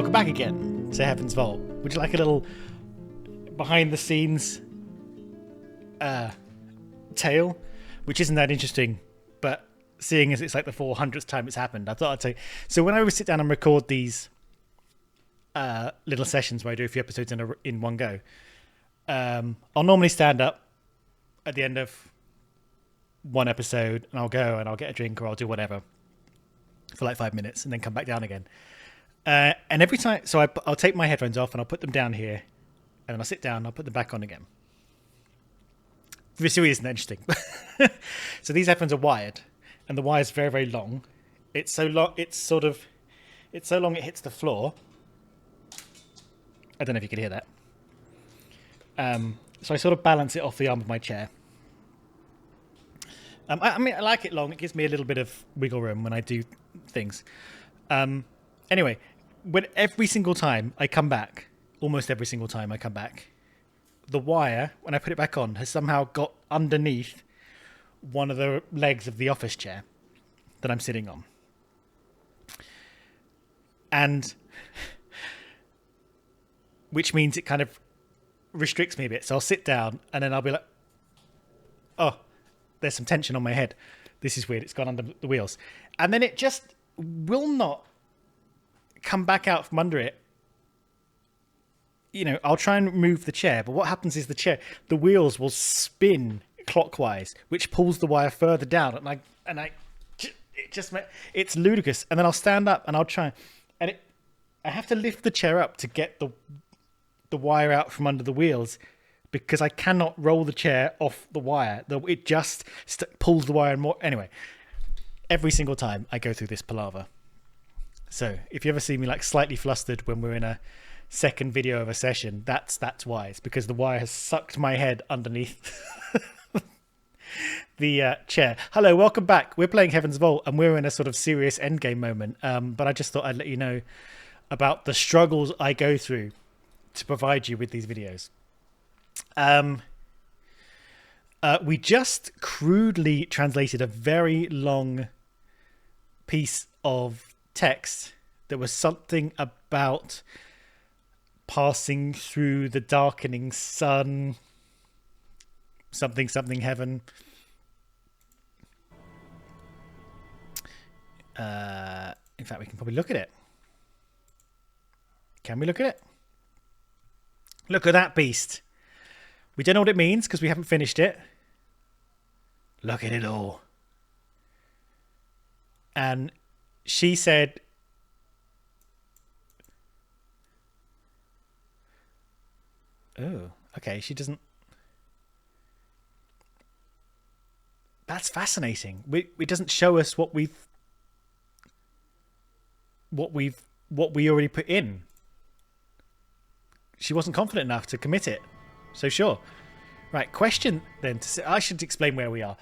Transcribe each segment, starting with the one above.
welcome back again to Heaven's Vault. Would you like a little behind the scenes tale? Which isn't that interesting, but seeing as it's like the 400th time it's happened, I thought I'd say. So when I sit down and record these little sessions where I do a few episodes in one go, I'll normally stand up at the end of one episode and I'll go and I'll get a drink or I'll do whatever for like 5 minutes and then come back down again. And every time, so I'll take my headphones off and I'll put them down here and then I'll sit down and I'll put them back on again. This really isn't interesting. So these headphones are wired and the wire's very, very long. It's so long, it's so long it hits the floor. I don't know if you can hear that. So I sort of balance it off the arm of my chair. I mean, I like it long. It gives me a little bit of wiggle room when I do things. Anyway, when every single time I come back, almost every single time I come back, the wire, when I put it back on, has somehow got underneath one of the legs of the office chair that I'm sitting on. And which means it kind of restricts me a bit. So I'll sit down and then I'll be like, oh, there's some tension on my head. This is weird. It's gone under the wheels. And then it just will not come back out from under it. You know, I'll try and move the chair, but what happens is the wheels will spin clockwise, which pulls the wire further down. It's ludicrous. And then I'll stand up and I'll try, and I have to lift the chair up to get the wire out from under the wheels because I cannot roll the chair off the wire. It just pulls the wire and more. Anyway, every single time I go through this palaver. So if you ever see me like slightly flustered when we're in a second video of a session, that's why. It's because the wire has sucked my head underneath the chair. Hello, welcome back. We're playing Heaven's Vault and we're in a sort of serious endgame moment. But I just thought I'd let you know about the struggles I go through to provide you with these videos. We just crudely translated a very long piece of text that was something about passing through the darkening sun, something heaven. In fact, we can probably look at it. Can we look at it? Look at that beast. We don't know what it means because we haven't finished it. Look at it all. And she said, oh, okay, she doesn't. That's fascinating. It doesn't show us what we already put in. She wasn't confident enough to commit it. So sure. Right, question then. I should explain where we are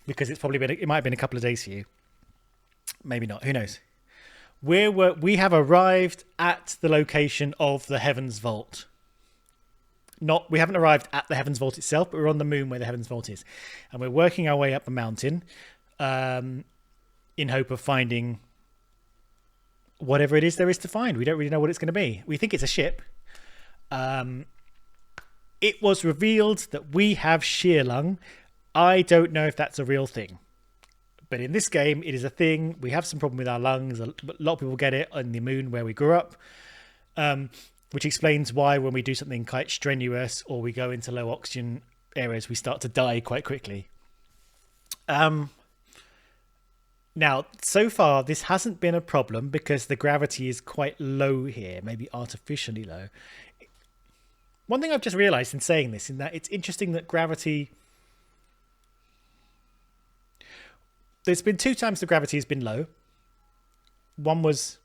because it might have been a couple of days for you. Maybe not. Who knows? We have arrived at the location of the Heaven's Vault. We haven't arrived at the Heaven's Vault itself, but we're on the moon where the Heaven's Vault is. And we're working our way up a mountain in hope of finding whatever it is there is to find. We don't really know what it's going to be. We think it's a ship. It was revealed that we have shear lung. I don't know if that's a real thing. But in this game, it is a thing. We have some problem with our lungs. A lot of people get it on the moon where we grew up. Which explains why when we do something quite strenuous or we go into low oxygen areas, we start to die quite quickly. Now, so far, this hasn't been a problem because the gravity is quite low here, maybe artificially low. One thing I've just realized in saying this, in that it's interesting that gravity... There's been 2 times the gravity has been low. One was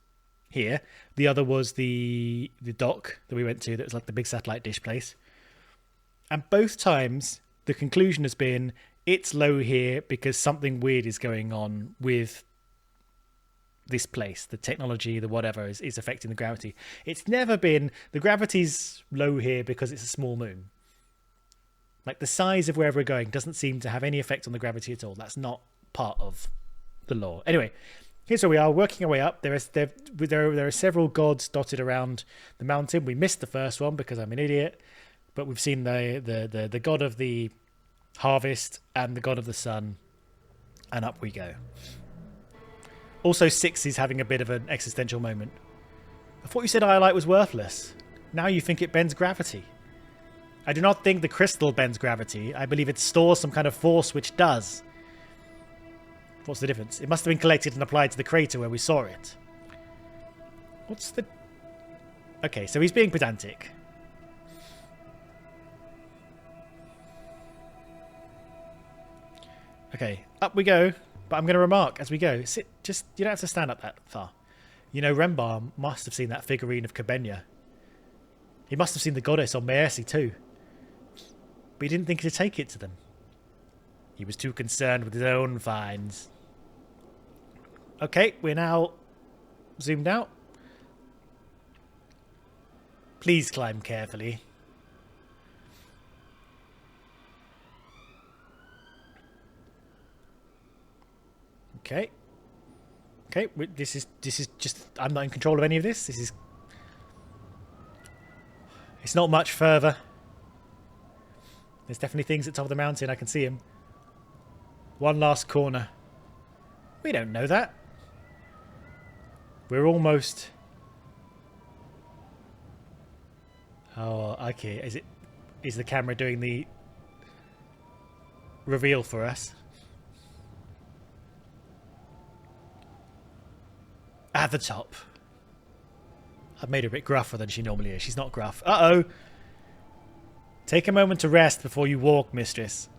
here. The other was the dock that we went to that was like the big satellite dish place. And both times, the conclusion has been, it's low here because something weird is going on with this place. The technology, the whatever, is affecting the gravity. It's never been, the gravity's low here because it's a small moon. Like the size of wherever we're going doesn't seem to have any effect on the gravity at all. That's not part of the law. Anyway, Here, so we are working our way up. There are several gods dotted around the mountain. We missed the first one because I'm an idiot, but we've seen the god of the harvest and the god of the sun, and up we go. Also, 6 is having a bit of an existential moment. I thought you said Iolite was worthless. Now you think it bends gravity. I do not think the crystal bends gravity. I believe it stores some kind of force which does. What's the difference? It must have been collected and applied to the crater where we saw it. What's the... Okay, so he's being pedantic. Okay, up we go. But I'm going to remark as we go. Sit, just, you don't have to stand up that far. You know, Rembar must have seen that figurine of Kabenya. He must have seen the goddess on Maersi too. But he didn't think to take it to them. He was too concerned with his own finds. Okay, we're now zoomed out. Please climb carefully. Okay. Okay, this is just... I'm not in control of any of this. This is... It's not much further. There's definitely things at the top of the mountain. I can see him. One last corner. We don't know that. We're almost... Oh, okay. Is the camera doing the reveal for us? At the top. I've made her a bit gruffer than she normally is. She's not gruff. Uh-oh. Take a moment to rest before you walk, mistress.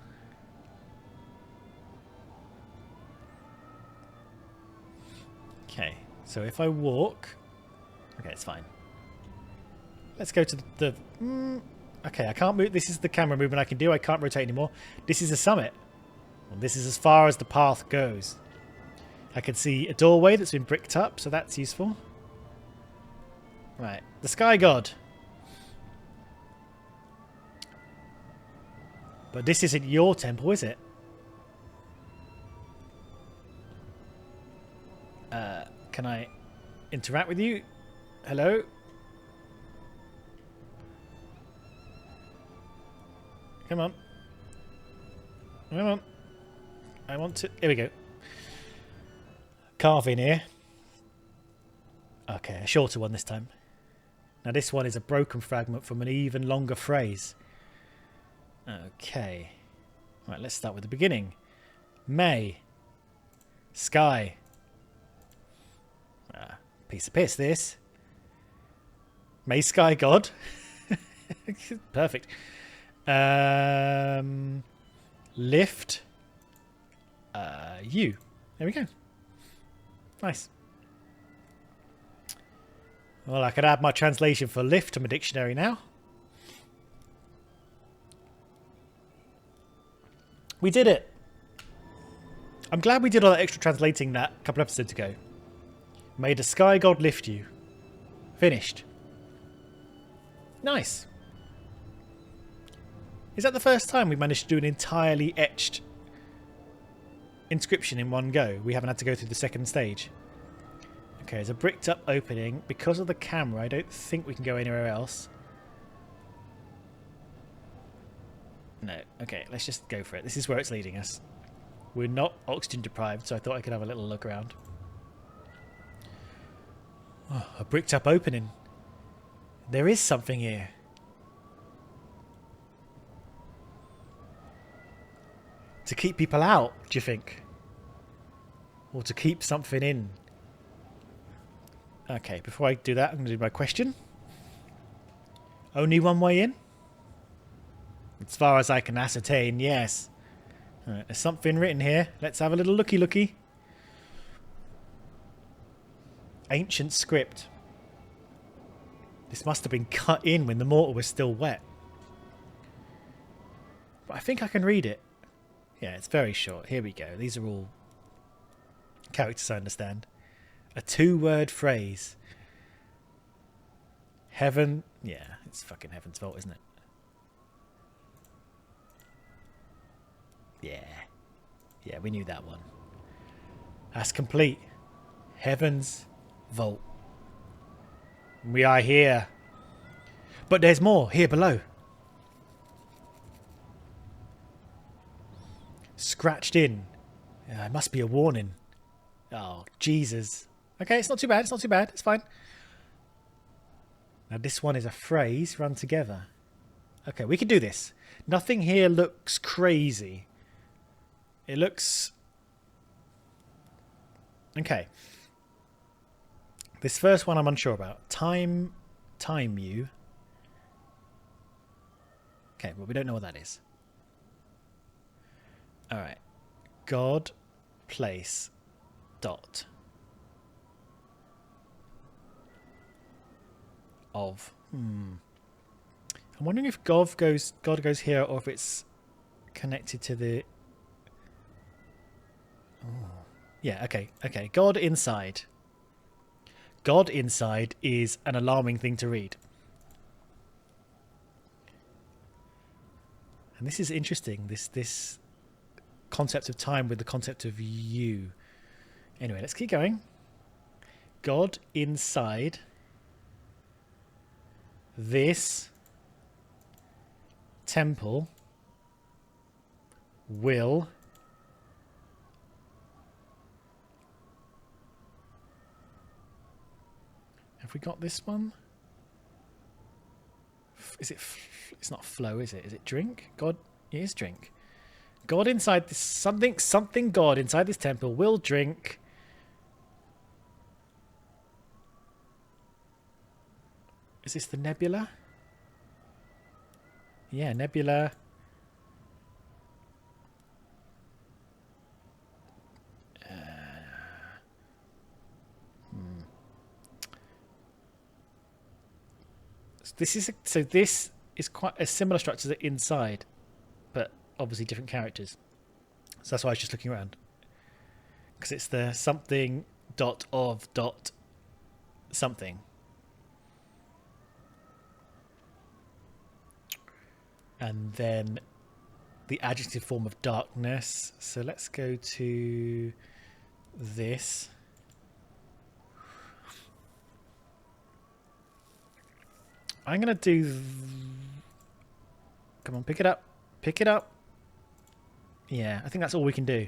Okay. So if I walk... Okay, it's fine. Let's go to the... Okay, I can't move. This is the camera movement I can do. I can't rotate anymore. This is a summit. Well, this is as far as the path goes. I can see a doorway that's been bricked up, so that's useful. Right. The Sky God. But this isn't your temple, is it? Can I interact with you? Hello? Come on. Come on. I want to... Here we go. Carve in here. Okay, a shorter one this time. Now this one is a broken fragment from an even longer phrase. Okay. Right, let's start with the beginning. May. Sky. Piece of piss, this. May Sky God. Perfect. Lift. You. There we go. Nice. Well, I could add my translation for lift to my dictionary now. We did it. I'm glad we did all that extra translating that a couple episodes ago. May the Sky God lift you. Finished. Nice. Is that the first time we managed to do an entirely etched inscription in one go? We haven't had to go through the second stage. Okay, there's a bricked up opening. Because of the camera, I don't think we can go anywhere else. No. Okay, let's just go for it. This is where it's leading us. We're not oxygen deprived, so I thought I could have a little look around. Oh, a bricked up opening. There is something here. To keep people out, do you think? Or to keep something in? Okay, before I do that, I'm going to do my question. Only one way in? As far as I can ascertain, yes. Alright, there's something written here. Let's have a little looky. Ancient script. This must have been cut in when the mortar was still wet. But I think I can read it. Yeah, it's very short. Here we go. These are all characters I understand. A 2-word phrase. Heaven. Yeah, it's fucking Heaven's Vault, isn't it? Yeah. Yeah, we knew that one. That's complete. Heaven's vault. We are here. But there's more here below. Scratched in. It must be a warning. Oh, Jesus. Okay, it's not too bad. It's not too bad. It's fine. Now this one is a phrase run together. Okay, we can do this. Nothing here looks crazy. It looks... Okay. This first one I'm unsure about. Time you. Okay, well we don't know what that is. Alright. God, place, dot. Of. I'm wondering if God goes here or if it's connected to the... Oh. Yeah, okay. God inside. God inside is an alarming thing to read. And this is interesting, this concept of time with the concept of you. Anyway, let's keep going. God inside this temple will have we got this one? Is it it's not flow, is it? Is it drink? God, it is drink. God inside this something God inside this temple will drink. Is this the nebula? Yeah, nebula. This is quite a similar structure to the inside, but obviously different characters. So that's why I was just looking around, because it's the something dot of dot something. And then the adjective form of darkness. So let's go to this. I'm going to do... Come on, pick it up. Pick it up. Yeah, I think that's all we can do.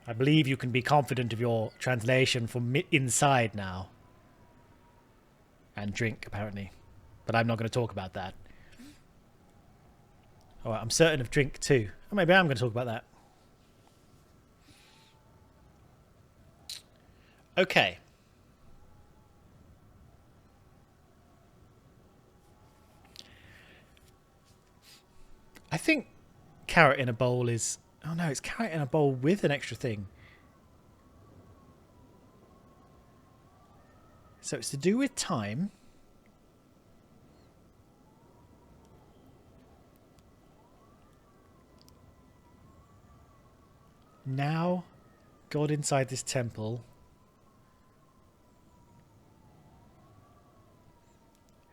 I believe you can be confident of your translation from inside now. And drink, apparently. But I'm not going to talk about that. Alright, I'm certain of drink too. Or maybe I'm going to talk about that. Okay. I think carrot in a bowl is... Oh no, it's carrot in a bowl with an extra thing. So it's to do with time. Now, God inside this temple.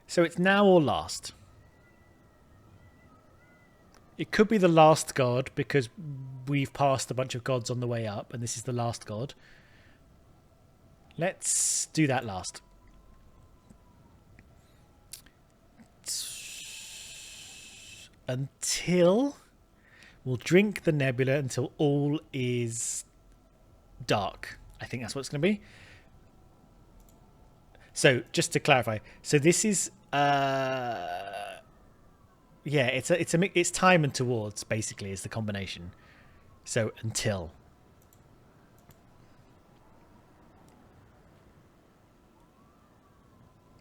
So it's now or last. It could be the last god because we've passed a bunch of gods on the way up and this is the last god. Let's do that last. Until... We'll drink the nebula until all is dark. I think that's what it's going to be. So, just to clarify. So this is... yeah, it's time and towards, basically, is the combination. So, until.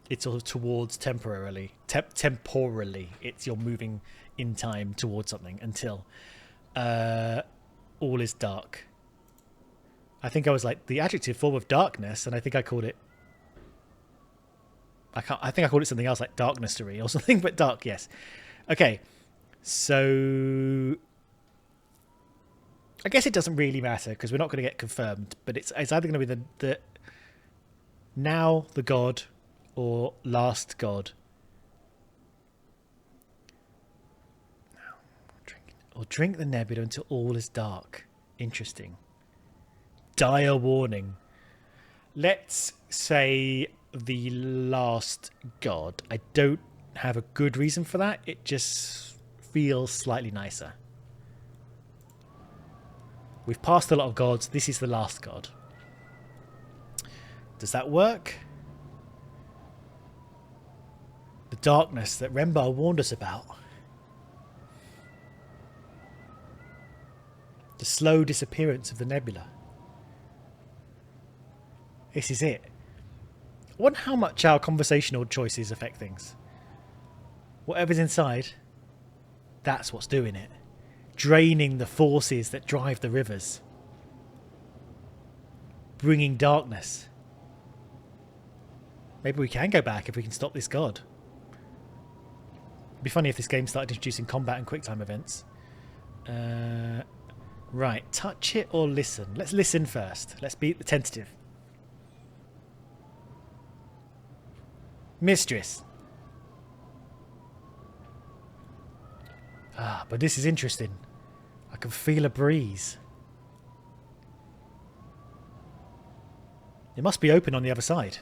It's sort of towards temporarily. Temporally. It's you're moving in time towards something until all is dark. I think I was like the adjective form of darkness, and I think I called it... I think I called it something else like darknessery or something, but dark, yes. Okay, so I guess it doesn't really matter because we're not going to get confirmed, but it's either going to be the now the god or last god. Or drink the nebula until all is dark. Interesting. dire warning. Let's say the last god. I don't have a good reason for that. It just feels slightly nicer. We've passed a lot of gods. This is the last god. Does that work? The darkness that Rembar warned us about. The slow disappearance of the nebula. This is it. I wonder how much our conversational choices affect things. Whatever's inside, that's what's doing it. Draining the forces that drive the rivers. Bringing darkness. Maybe we can go back if we can stop this god. It'd be funny if this game started introducing combat and quick time events. Right, touch it or listen. Let's listen first. Let's be tentative. Mistress. Ah, but this is interesting. I can feel a breeze. It must be open on the other side.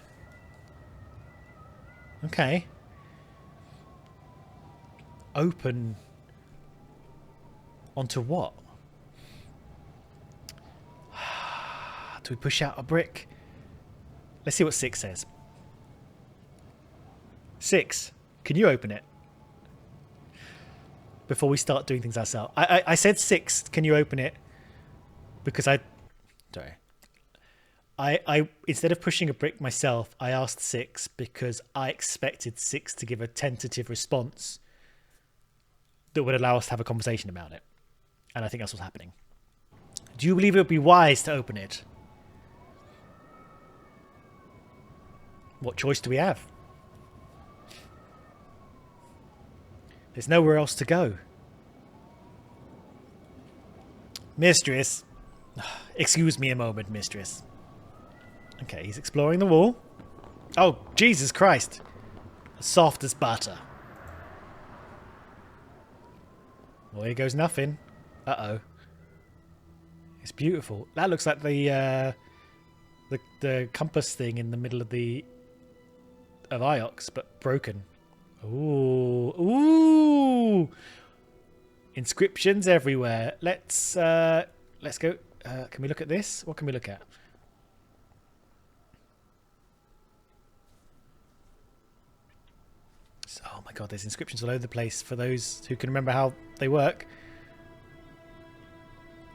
Okay. Open onto what? Do we push out a brick? Let's see what 6 says. 6, can you open it? Before we start doing things ourselves. I said 6, can you open it? Because I instead of pushing a brick myself, I asked 6 because I expected 6 to give a tentative response that would allow us to have a conversation about it. And I think that's what's happening. Do you believe it would be wise to open it? What choice do we have? There's nowhere else to go. Mistress. Excuse me a moment, mistress. Okay, he's exploring the wall. Oh, Jesus Christ. Soft as butter. Well, here goes nothing. Uh-oh. It's beautiful. That looks like the compass thing in the middle of Iox, but broken. Ooh. Ooh. Inscriptions everywhere. Let's go. Can we look at this? What can we look at? Oh my god, there's inscriptions all over the place for those who can remember how they work.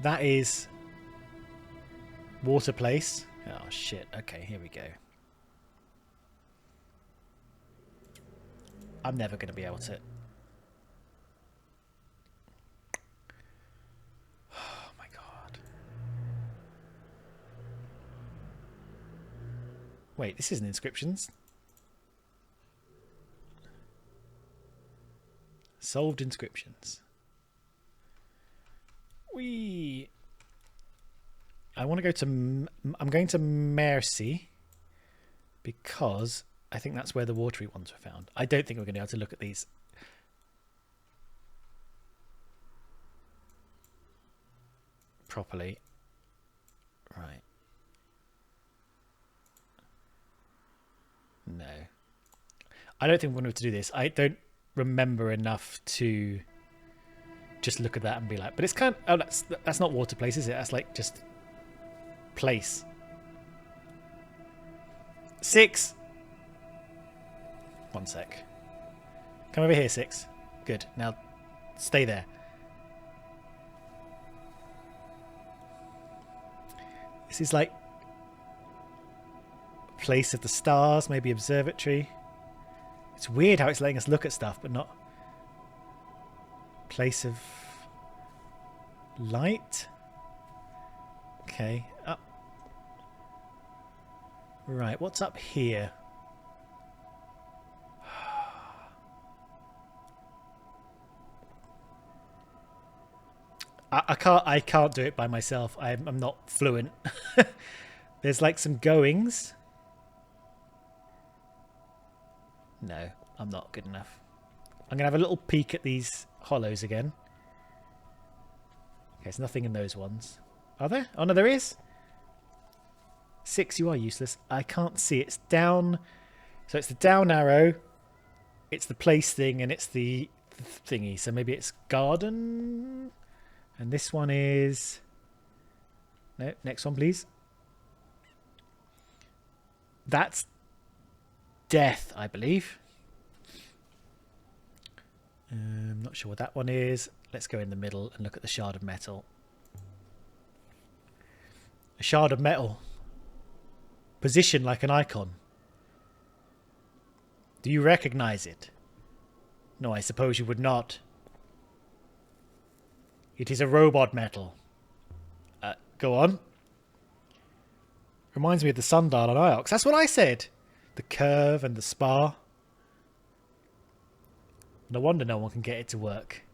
That is water place. Oh shit. Okay, here we go. I'm never going to be able to. Oh my god. Wait, this isn't inscriptions. Solved inscriptions. I want to go to. I'm going to Mercy because I think that's where the watery ones were found. I don't think we're going to be able to look at these. Properly. Right. No. I don't think we're going to do this. I don't remember enough to just look at that and be like, but it's kind of, oh, that's not water place, is it? That's like just place. 6. One sec. Come over here, 6. Good. Now stay there. This is like place of the stars, maybe observatory. It's weird how it's letting us look at stuff, but not place of light. Okay. Up. Right. What's up here? I can't do it by myself. I'm not fluent. There's like some goings. No, I'm not good enough. I'm going to have a little peek at these hollows again. Okay, there's nothing in those ones. Are there? Oh, no, there is. 6, you are useless. I can't see. It's down. So it's the down arrow. It's the place thing, and it's the thingy. So maybe it's garden. And this one is... No, next one, please. That's death, I believe. I'm not sure what that one is. Let's go in the middle and look at the shard of metal. A shard of metal. Positioned like an icon. Do you recognize it? No, I suppose you would not. It is a robot metal. Go on. Reminds me of the sundial on Iox. That's what I said. The curve and the spar. No wonder no one can get it to work.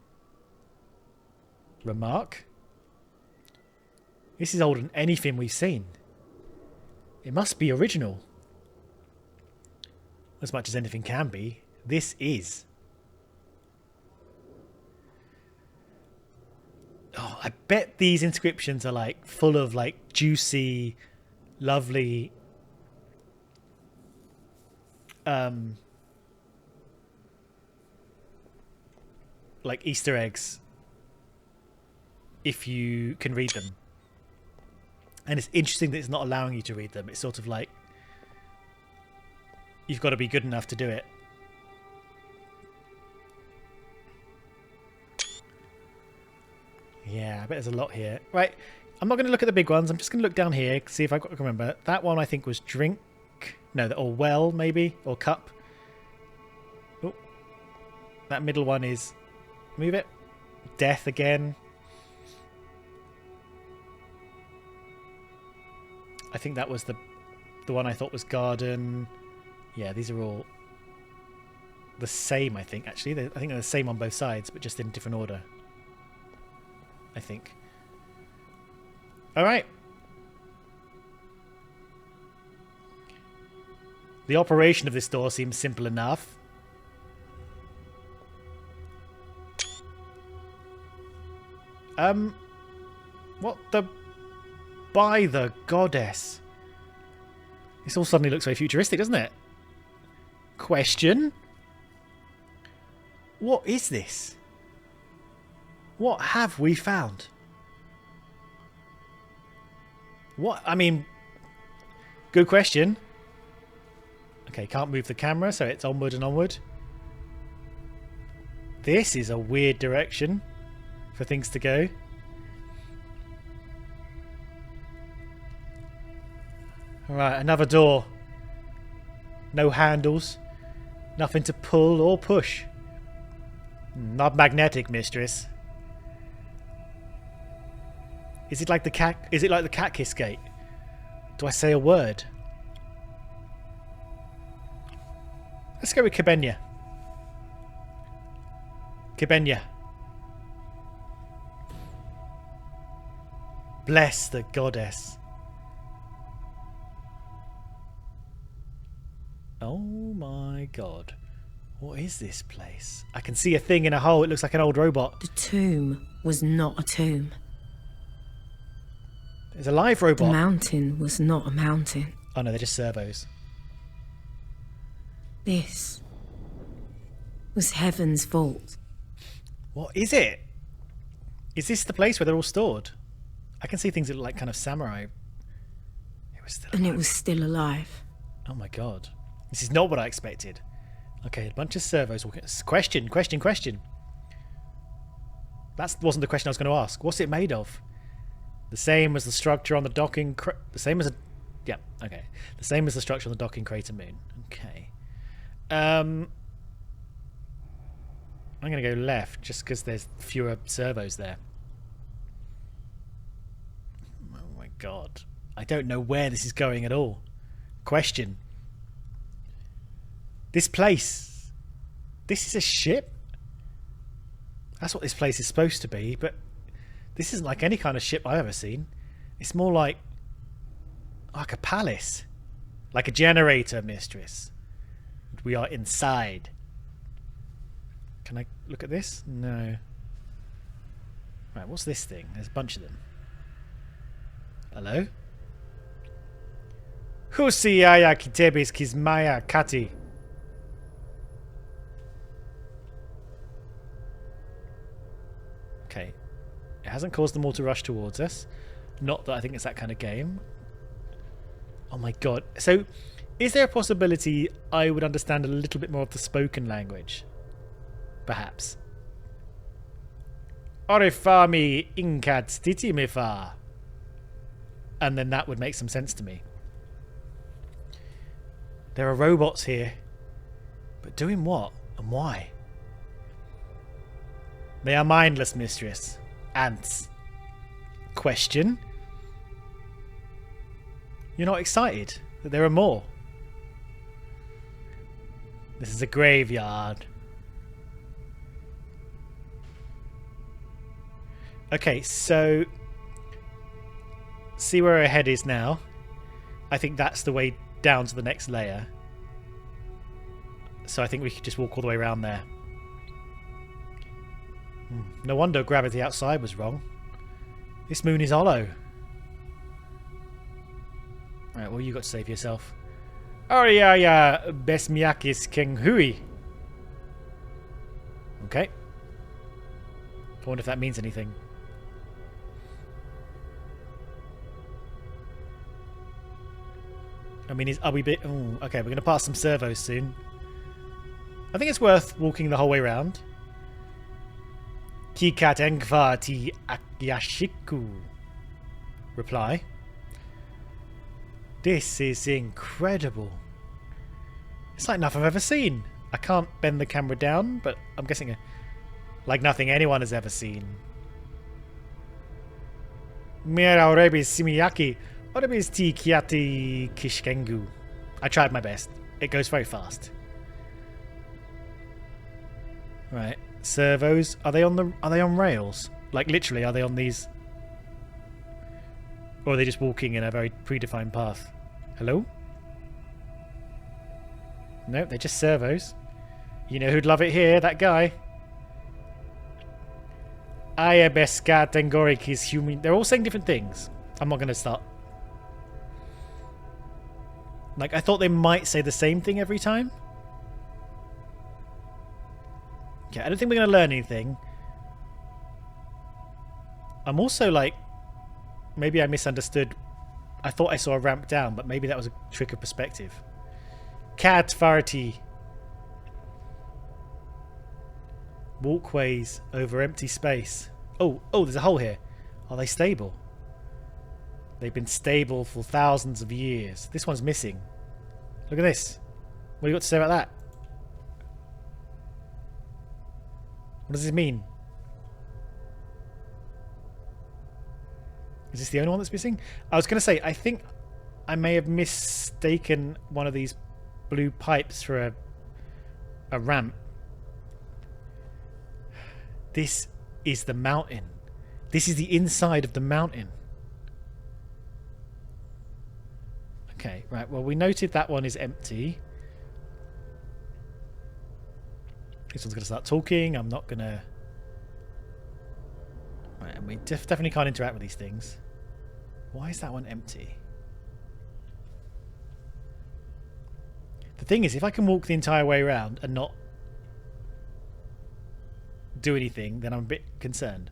Remark. This is older than anything we've seen. It must be original. As much as anything can be. This is. Oh, I bet these inscriptions are like full of like juicy, lovely like Easter eggs if you can read them. And it's interesting that it's not allowing you to read them. It's sort of like you've got to be good enough to do it. Yeah, I bet there's a lot here. Right, I'm not going to look at the big ones. I'm just going to look down here, see if I can remember. That one I think was drink. No, or well, maybe. Or cup. Oh, that middle one is... Move it. Death again. I think that was the one I thought was garden. Yeah, these are all the same, I think, actually. I think they're the same on both sides, but just in different order. I think. All right. The operation of this door seems simple enough. What the... By the goddess. This all suddenly looks very futuristic, doesn't it? Question. What is this? What have we found? What? I mean, good question. Okay, can't move the camera, so it's onward and onward. This is a weird direction for things to go. Alright, another door. No handles. Nothing to pull or push. Not magnetic, mistress. Is it like the cat? Is it like the cat kiss gate? Do I say a word? Let's go with Kibenya. Kibenya. Bless the goddess. Oh my god. What is this place? I can see a thing in a hole. It looks like an old robot. The tomb was not a tomb. There's a live robot. The mountain was not a mountain. Oh no, they're just servos. This was heaven's vault. What is it? Is this the place where they're all stored? I can see things that look like kind of samurai. It was still alive. And it was still alive. Oh my god. This is not what I expected. Okay, a bunch of servos walking. Question. That wasn't the question I was going to ask. What's it made of? The same as the structure on the docking... The same as a... Yeah, okay. The same as the structure on the docking crater moon. Okay. I'm going to go left just because there's fewer servos there. Oh my god. I don't know where this is going at all. Question. This place. This is a ship? That's what this place is supposed to be, but this isn't like any kind of ship I've ever seen. It's more like a palace. Like a generator, mistress. We are inside. Can I look at this? No. Right, what's this thing? There's a bunch of them. Hello? Husiaya kitebis kismaya kati. Okay. It hasn't caused them all to rush towards us. Not that I think it's that kind of game. Oh my god. So, is there a possibility I would understand a little bit more of the spoken language? Perhaps. Orifami inkat stitimifa. And then that would make some sense to me. There are robots here. But doing what? And why? They are mindless, mistress. Ants. Question? You're not excited that there are more? This is a graveyard. Okay, so see where our head is now. I think that's the way down to the next layer. So I think we could just walk all the way around there. No wonder gravity outside was wrong. This moon is hollow. Right, what you got to say for yourself? Ariaya besmiakis kenghui. Okay. I wonder if that means anything. I mean, are we bit? Oh, okay, we're going to pass some servos soon. I think it's worth walking the whole way around. Kikat engva ti akyashiku. Reply. This is incredible. It's like nothing I've ever seen. I can't bend the camera down, but I'm guessing like nothing anyone has ever seen. Mira orebis simiyaki. Orebis ti kiati kishkengu. I tried my best. It goes very fast. Right. Servos. Are they on rails? Like literally, are they on these? Or are they just walking in a very predefined path? Hello? Nope, they're just servos. You know who'd love it here? That guy. Ayabeska Dengorik is human. They're all saying different things. I'm not going to start. Like, I thought they might say the same thing every time. Okay, I don't think we're going to learn anything. I'm also like, maybe I misunderstood. I thought I saw a ramp down, but maybe that was a trick of perspective. Cat Farty. Walkways over empty space. Oh, there's a hole here. Are they stable? They've been stable for thousands of years. This one's missing. Look at this. What do you got to say about that? What does this mean? Is this the only one that's missing? I was going to say, I think I may have mistaken one of these blue pipes for a ramp. This is the mountain. This is the inside of the mountain. Okay, right. Well, we noted that one is empty. This one's going to start talking. I'm not going to... Right, and we definitely can't interact with these things. Why is that one empty? The thing is, if I can walk the entire way around and not do anything, then I'm a bit concerned.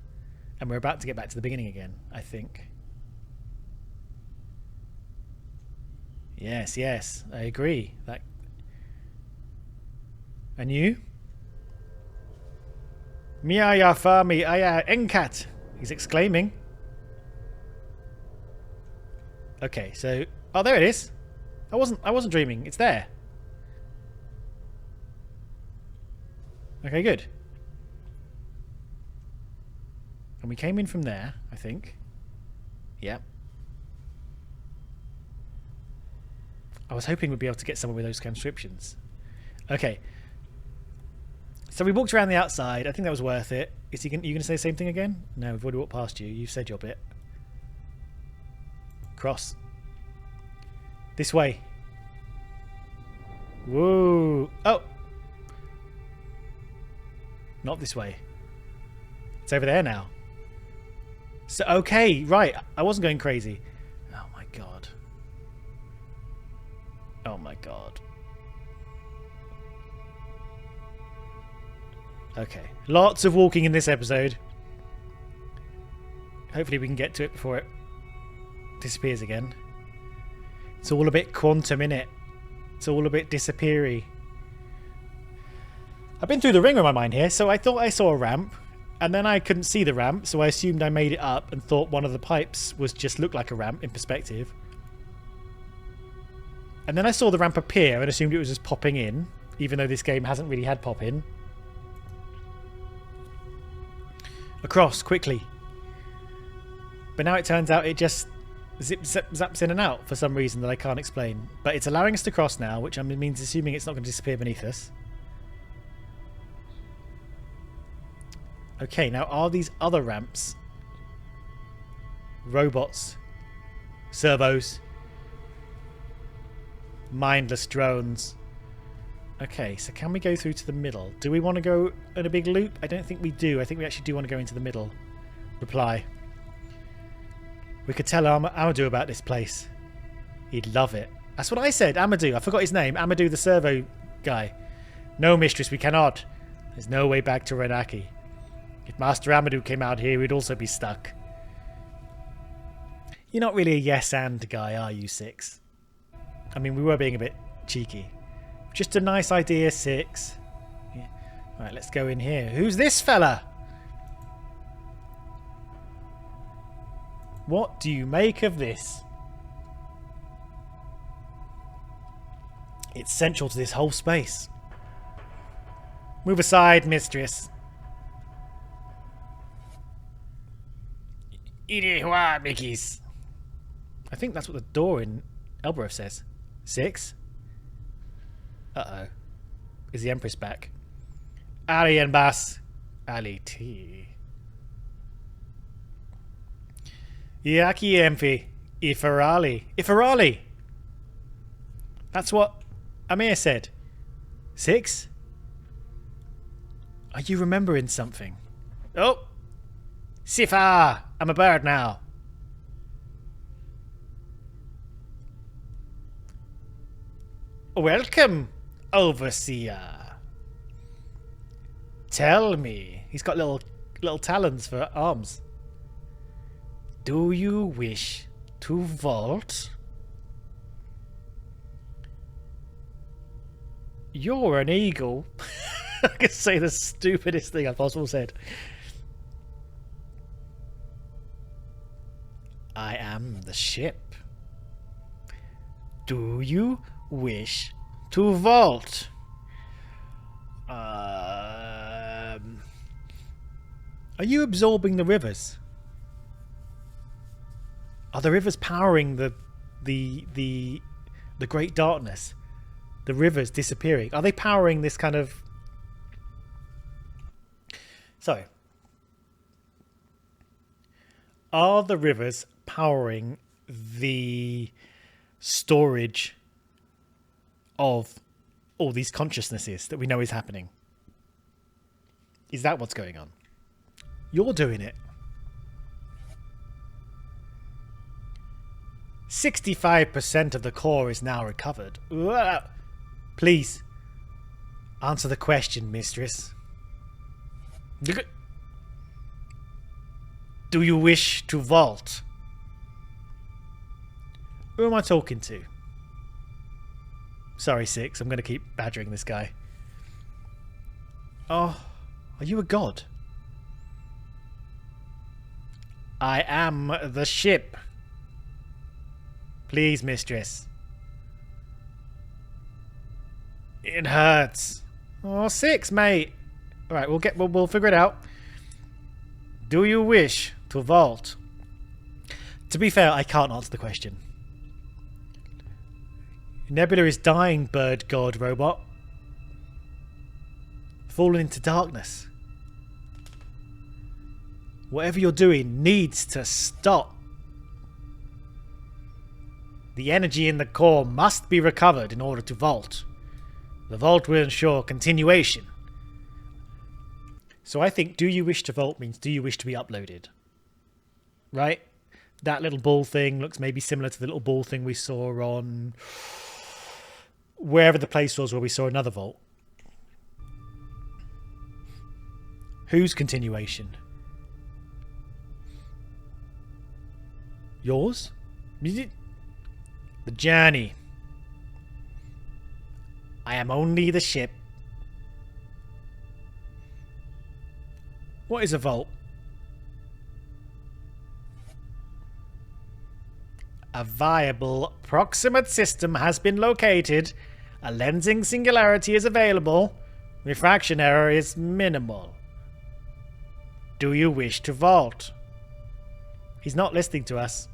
And we're about to get back to the beginning again, I think. Yes, I agree. That. And you? Miaya Fami Aya Enkat, he's exclaiming. Okay, so there it is. I wasn't dreaming. It's there. Okay, good. And we came in from there, I think. Yep. I was hoping we'd be able to get somewhere with those conscriptions. Okay. So we walked around the outside. I think that was worth it. Is you going to say the same thing again? No, we've already walked past you. You've said your bit. Cross. This way. Whoa. Oh. Not this way. It's over there now. So, okay, right. I wasn't going crazy. Oh my god. Oh my god. Okay. Lots of walking in this episode. Hopefully we can get to it before it disappears again. It's all a bit quantum, innit? It's all a bit disappeary. I've been through the ring with my mind here, so I thought I saw a ramp, and then I couldn't see the ramp, so I assumed I made it up and thought one of the pipes was just looked like a ramp in perspective. And then I saw the ramp appear and assumed it was just popping in, even though this game hasn't really had pop in. Across, quickly. But now it turns out it just zaps in and out for some reason that I can't explain. But it's allowing us to cross now, which means assuming it's not going to disappear beneath us. Okay, now are these other ramps robots, servos, mindless drones? Okay, so can we go through to the middle? Do we want to go in a big loop? I don't think we do. I think we actually do want to go into the middle. Reply. We could tell Amadou about this place. He'd love it. That's what I said, Amadou. I forgot his name. Amadou the servo guy. No, mistress, we cannot. There's no way back to Renaki. If Master Amadou came out here, we'd also be stuck. You're not really a yes and guy, are you, Six? I mean, we were being a bit cheeky. Just a nice idea, Six. Yeah. Right, let's go in here. Who's this fella? What do you make of this? It's central to this whole space. Move aside, mistress. Mickeys. I think that's what the door in Elbereth says. 6? Uh-oh. Is the Empress back? Ali and Bass. Ali T. Yaki Emphy. Ifarali. Ifarali! That's what Amir said. 6? Are you remembering something? Oh! Sifa! I'm a bird now. Welcome, Overseer. Tell me. He's got little talons for arms. Do you wish to vault? You're an eagle. I could say the stupidest thing I've possibly said. I am the ship. Do you wish to vault? Are you absorbing the rivers? Are the rivers powering the great darkness? The rivers disappearing. Are they powering this kind of... So, are the rivers powering the storage of all these consciousnesses that we know is happening? Is that what's going on? You're doing it. 65% of the core is now recovered. Please, answer the question, mistress. Do you wish to vault? Who am I talking to? Sorry, 6. I'm going to keep badgering this guy. Oh, are you a god? I am the ship. Please, mistress. It hurts. Oh, 6, mate. All right, we'll figure it out. Do you wish to vault? To be fair, I can't answer the question. Nebula is dying, bird god robot. Fallen into darkness. Whatever you're doing needs to stop. The energy in the core must be recovered in order to vault. The vault will ensure continuation. So I think do you wish to vault means do you wish to be uploaded? Right? That little ball thing looks maybe similar to the little ball thing we saw on wherever the place was where we saw another vault. Whose continuation? Yours? The journey. I am only the ship. What is a vault? A viable proximate system has been located. A lensing singularity is available. Refraction error is minimal. Do you wish to vault? He's not listening to us.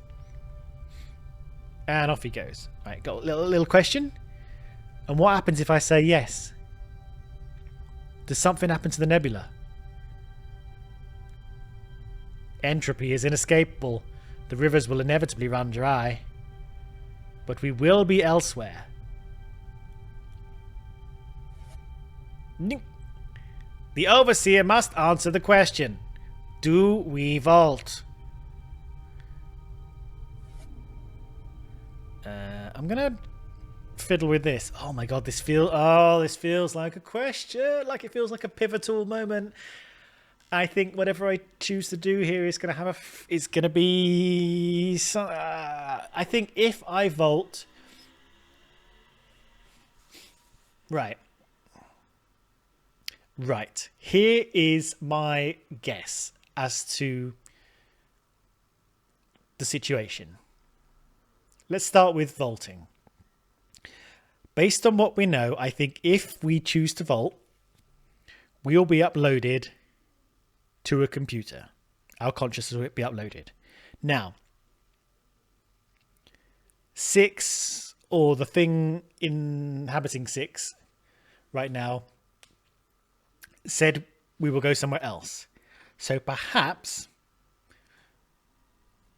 And off he goes. Right, got a little question. And what happens if I say yes? Does something happen to the nebula? Entropy is inescapable. The rivers will inevitably run dry. But we will be elsewhere. The Overseer must answer the question. Do we vault? I'm gonna fiddle with this. Oh my god, this feels like a question. Like it feels like a pivotal moment. I think whatever I choose to do here is gonna be. I think if I vault, right. Here is my guess as to the situation. Let's start with vaulting. Based on what we know, I think if we choose to vault, we'll be uploaded to a computer. Our consciousness will be uploaded. Now, 6, or the thing inhabiting 6 right now, said we will go somewhere else. So perhaps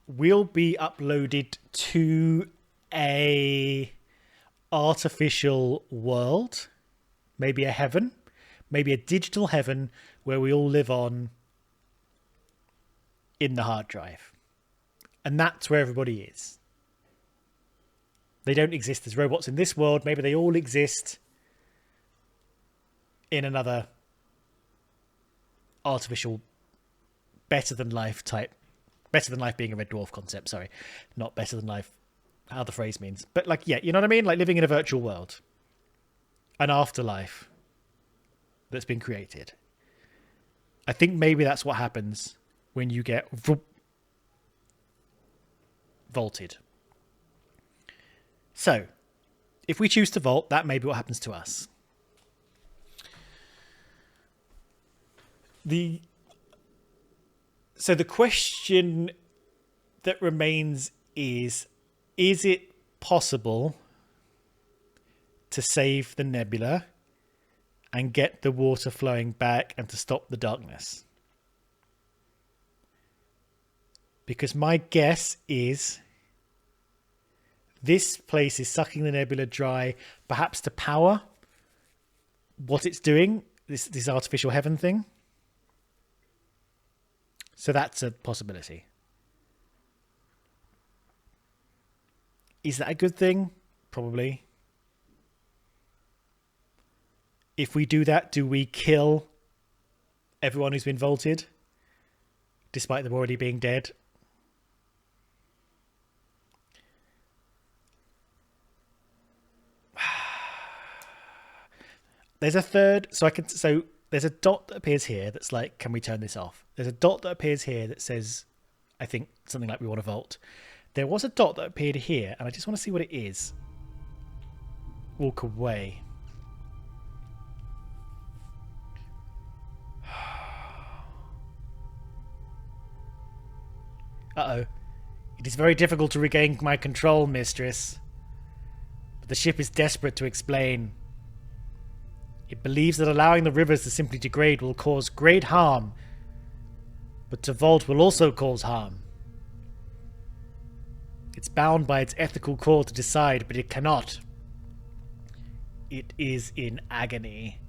we'll be uploaded to a artificial world, maybe a heaven, maybe a digital heaven where we all live on in the hard drive. And that's where everybody is. They don't exist as robots in this world. Maybe they all exist in another artificial better than life being a red dwarf concept, sorry, not better than life, how the phrase means, but like, yeah, you know what I mean, like living in a virtual world, an afterlife that's been created. I think maybe that's what happens when you get vaulted. So if we choose to vault, that may be what happens to us. So the question that remains is it possible to save the nebula and get the water flowing back and to stop the darkness? Because my guess is this place is sucking the nebula dry, perhaps to power what it's doing, this artificial heaven thing. So that's a possibility. Is that a good thing? Probably. If we do that, do we kill everyone who's been vaulted, despite them already being dead? There's a third, so there's a dot that appears here that's like, can we turn this off? There's a dot that appears here that says, I think, something like we want to vault. There was a dot that appeared here, and I just want to see what it is. Walk away. Uh-oh. It is very difficult to regain my control, mistress. But the ship is desperate to explain. It believes that allowing the rivers to simply degrade will cause great harm, but to vault will also cause harm. It's bound by its ethical core to decide, but it cannot. It is in agony.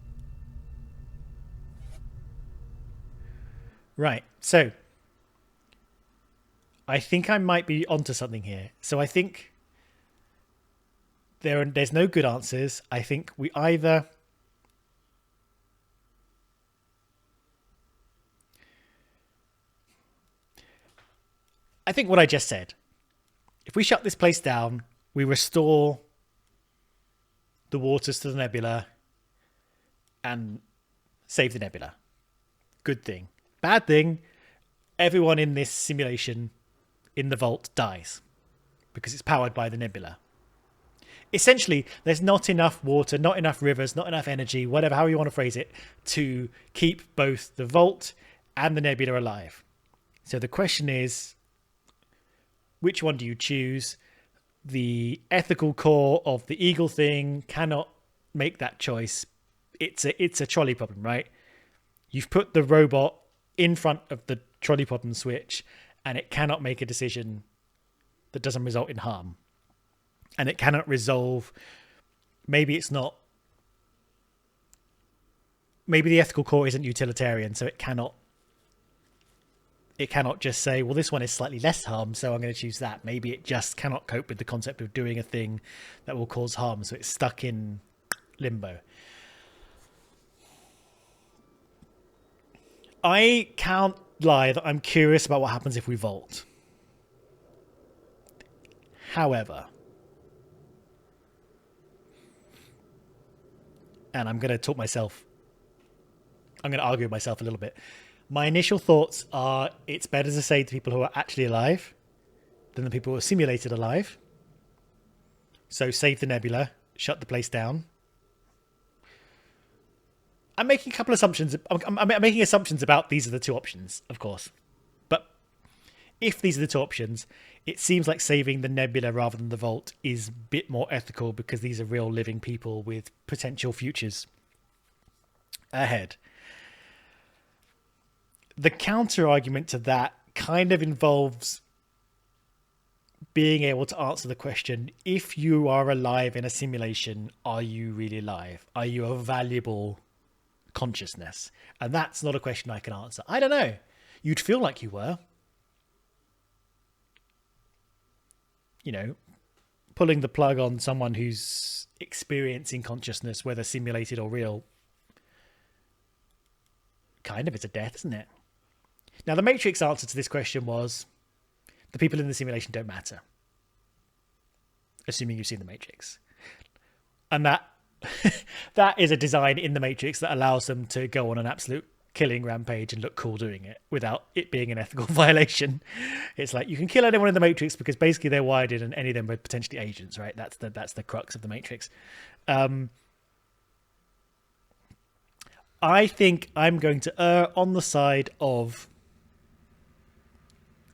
Right, so I think I might be onto something here. So I think there's no good answers. I think we either I think what I just said. If we shut this place down, we restore the waters to the nebula and save the nebula. Good thing. Bad thing, everyone in this simulation in the vault dies because it's powered by the nebula. Essentially, there's not enough water, not enough rivers, not enough energy, whatever, however you want to phrase it, to keep both the vault and the nebula alive. So the question is, which one do you choose? The ethical core of the eagle thing cannot make that choice. It's a trolley problem, right? You've put the robot in front of the trolley problem switch, and it cannot make a decision that doesn't result in harm. And it cannot resolve. Maybe it's not. Maybe the ethical core isn't utilitarian, so it cannot just say, well, this one is slightly less harm, so I'm going to choose that. Maybe it just cannot cope with the concept of doing a thing that will cause harm, so it's stuck in limbo. I can't lie that I'm curious about what happens if we vault. However, and I'm going to argue with myself a little bit. My initial thoughts are it's better to say to people who are actually alive than the people who are simulated alive. So save the nebula, shut the place down. I'm making a couple of assumptions. I'm making assumptions about these are the two options, of course. But if these are the two options, it seems like saving the nebula rather than the vault is a bit more ethical because these are real living people with potential futures ahead. The counter argument to that kind of involves being able to answer the question, if you are alive in a simulation, are you really alive? Are you a valuable consciousness? And that's not a question I can answer. I don't know. You'd feel like you were. You know, pulling the plug on someone who's experiencing consciousness, whether simulated or real, kind of is a death, isn't it? Now, the Matrix answer to this question was the people in the simulation don't matter. Assuming you've seen the Matrix. And that is a design in the Matrix that allows them to go on an absolute killing rampage and look cool doing it without it being an ethical violation. It's like you can kill anyone in the Matrix because basically they're wired in and any of them are potentially agents, right? That's the crux of the Matrix. I think I'm going to err on the side of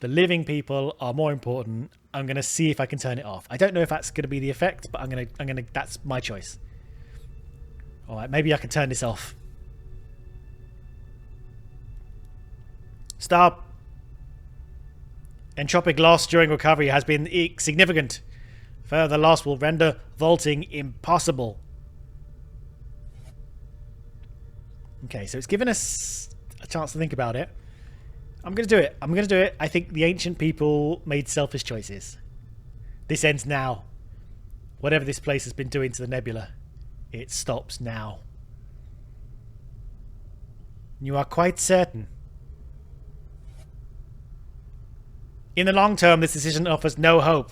the living people are more important. I'm going to see if I can turn it off. I don't know if that's going to be the effect, but I'm going to that's my choice. All right, maybe I can turn this off. Stop. Entropic loss during recovery has been significant. Further loss will render vaulting impossible. Okay, so it's given us a chance to think about it. I'm going to do it. I think the ancient people made selfish choices. This ends now. Whatever this place has been doing to the nebula, it stops now. You are quite certain. In the long term, this decision offers no hope.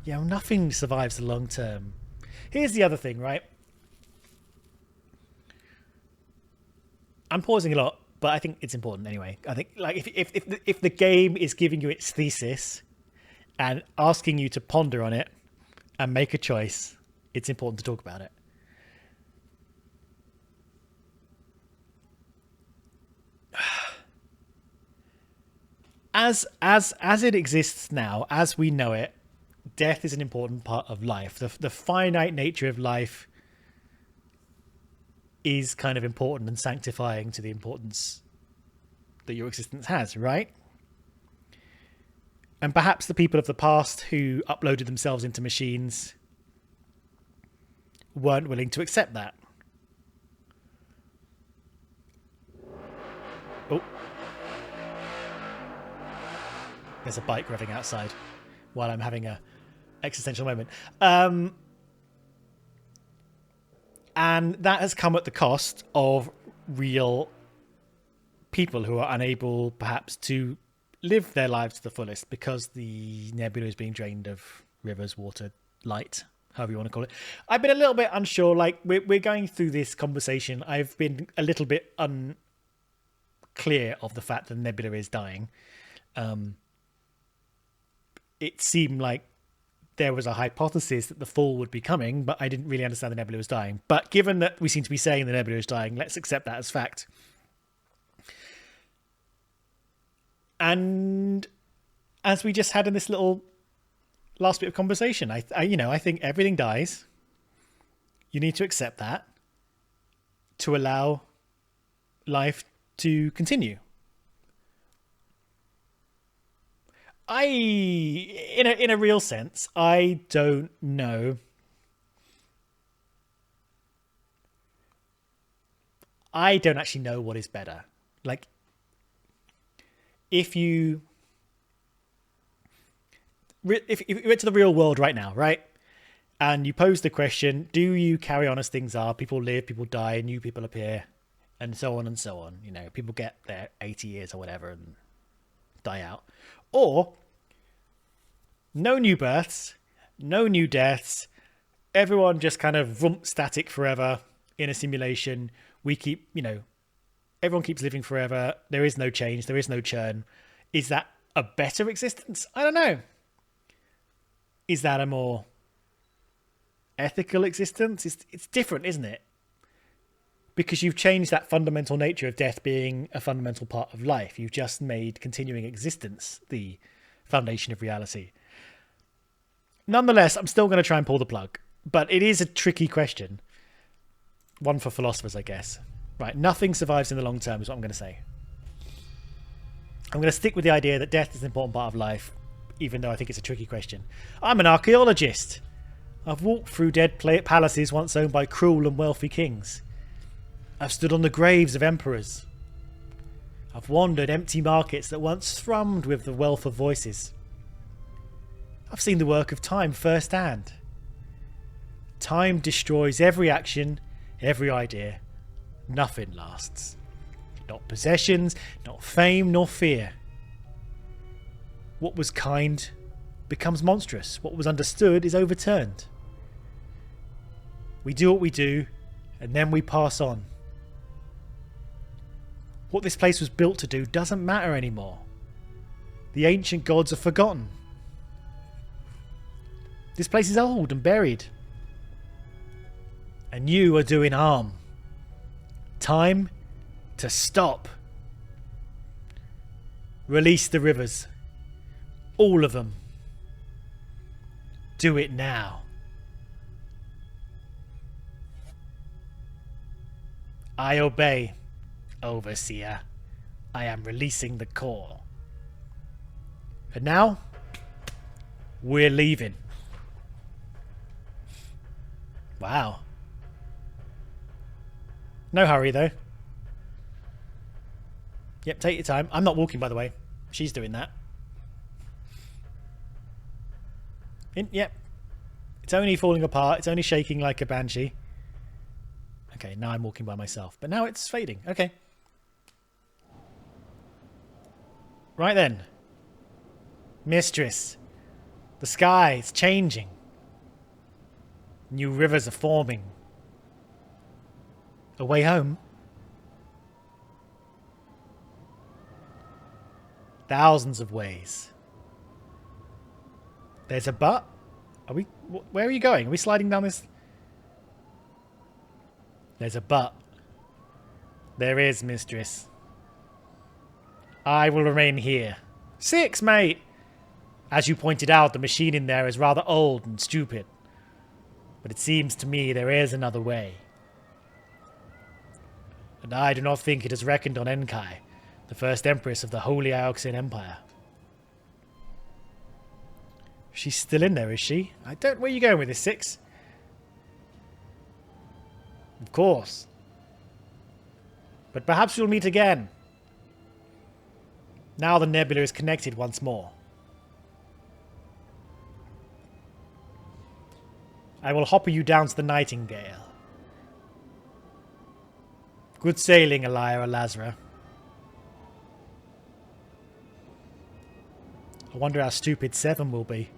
Yeah, well, nothing survives the long term. Here's the other thing, right? I'm pausing a lot, but I think it's important anyway. I think, like, if the game is giving you its thesis and asking you to ponder on it and make a choice, it's important to talk about it. As it exists now, as we know it, death is an important part of life. The finite nature of life is kind of important and sanctifying to the importance that your existence has, right? And perhaps the people of the past who uploaded themselves into machines weren't willing to accept that. Oh. There's a bike revving outside while I'm having a existential moment. And that has come at the cost of real people who are unable, perhaps, to live their lives to the fullest because the nebula is being drained of rivers, water, light, however you want to call it. I've been a little bit unsure. Like, we're going through this conversation. I've been a little bit unclear of the fact that the nebula is dying. It seemed like there was a hypothesis that the fall would be coming, but I didn't really understand the nebula was dying. But given that we seem to be saying the nebula is dying, let's accept that as fact. And as we just had in this little last bit of conversation, I think everything dies. You need to accept that to allow life to continue. In a real sense, I don't know. I don't actually know what is better. Like, if you went to the real world right now, right? And you pose the question, do you carry on as things are? People live, people die, new people appear, and so on and so on. You know, people get their 80 years or whatever and die out. Or no new births, no new deaths, everyone just kind of static forever in a simulation. We keep, everyone keeps living forever. There is no change. There is no churn. Is that a better existence? I don't know. Is that a more ethical existence? It's different, isn't it? Because you've changed that fundamental nature of death being a fundamental part of life. You've just made continuing existence the foundation of reality. Nonetheless, I'm still going to try and pull the plug. But it is a tricky question. One for philosophers, I guess. Right, nothing survives in the long term is what I'm going to say. I'm going to stick with the idea that death is an important part of life, even though I think it's a tricky question. I'm an archaeologist. I've walked through dead palaces once owned by cruel and wealthy kings. I've stood on the graves of emperors. I've wandered empty markets that once thrummed with the wealth of voices. I've seen the work of time firsthand. Time destroys every action, every idea. Nothing lasts. Not possessions, not fame, nor fear. What was kind becomes monstrous. What was understood is overturned. We do what we do, and then we pass on. What this place was built to do doesn't matter anymore. The ancient gods are forgotten. This place is old and buried. And you are doing harm. Time to stop. Release the rivers. All of them. Do it now. I obey, Overseer. I am releasing the call. And now, we're leaving. Wow. No hurry, though. Yep, take your time. I'm not walking, by the way. She's doing that. Yep. It's only falling apart. It's only shaking like a banshee. Okay, now I'm walking by myself. But now it's fading. Okay. Right then. Mistress. The sky is changing. New rivers are forming. A way home? Thousands of ways. There's a but? Where are you going? Are we sliding down this? There's a but. There is, mistress. I will remain here. 6, mate! As you pointed out, the machine in there is rather old and stupid. But it seems to me there is another way. And I do not think it is reckoned on Enkai, the first empress of the Holy Ioxian Empire. She's still in there, is she? Where are you going with this, 6? Of course. But perhaps we'll meet again. Now the nebula is connected once more. I will hopper you down to the Nightingale. Good sailing, Elia Lazra. I wonder how stupid 7 will be.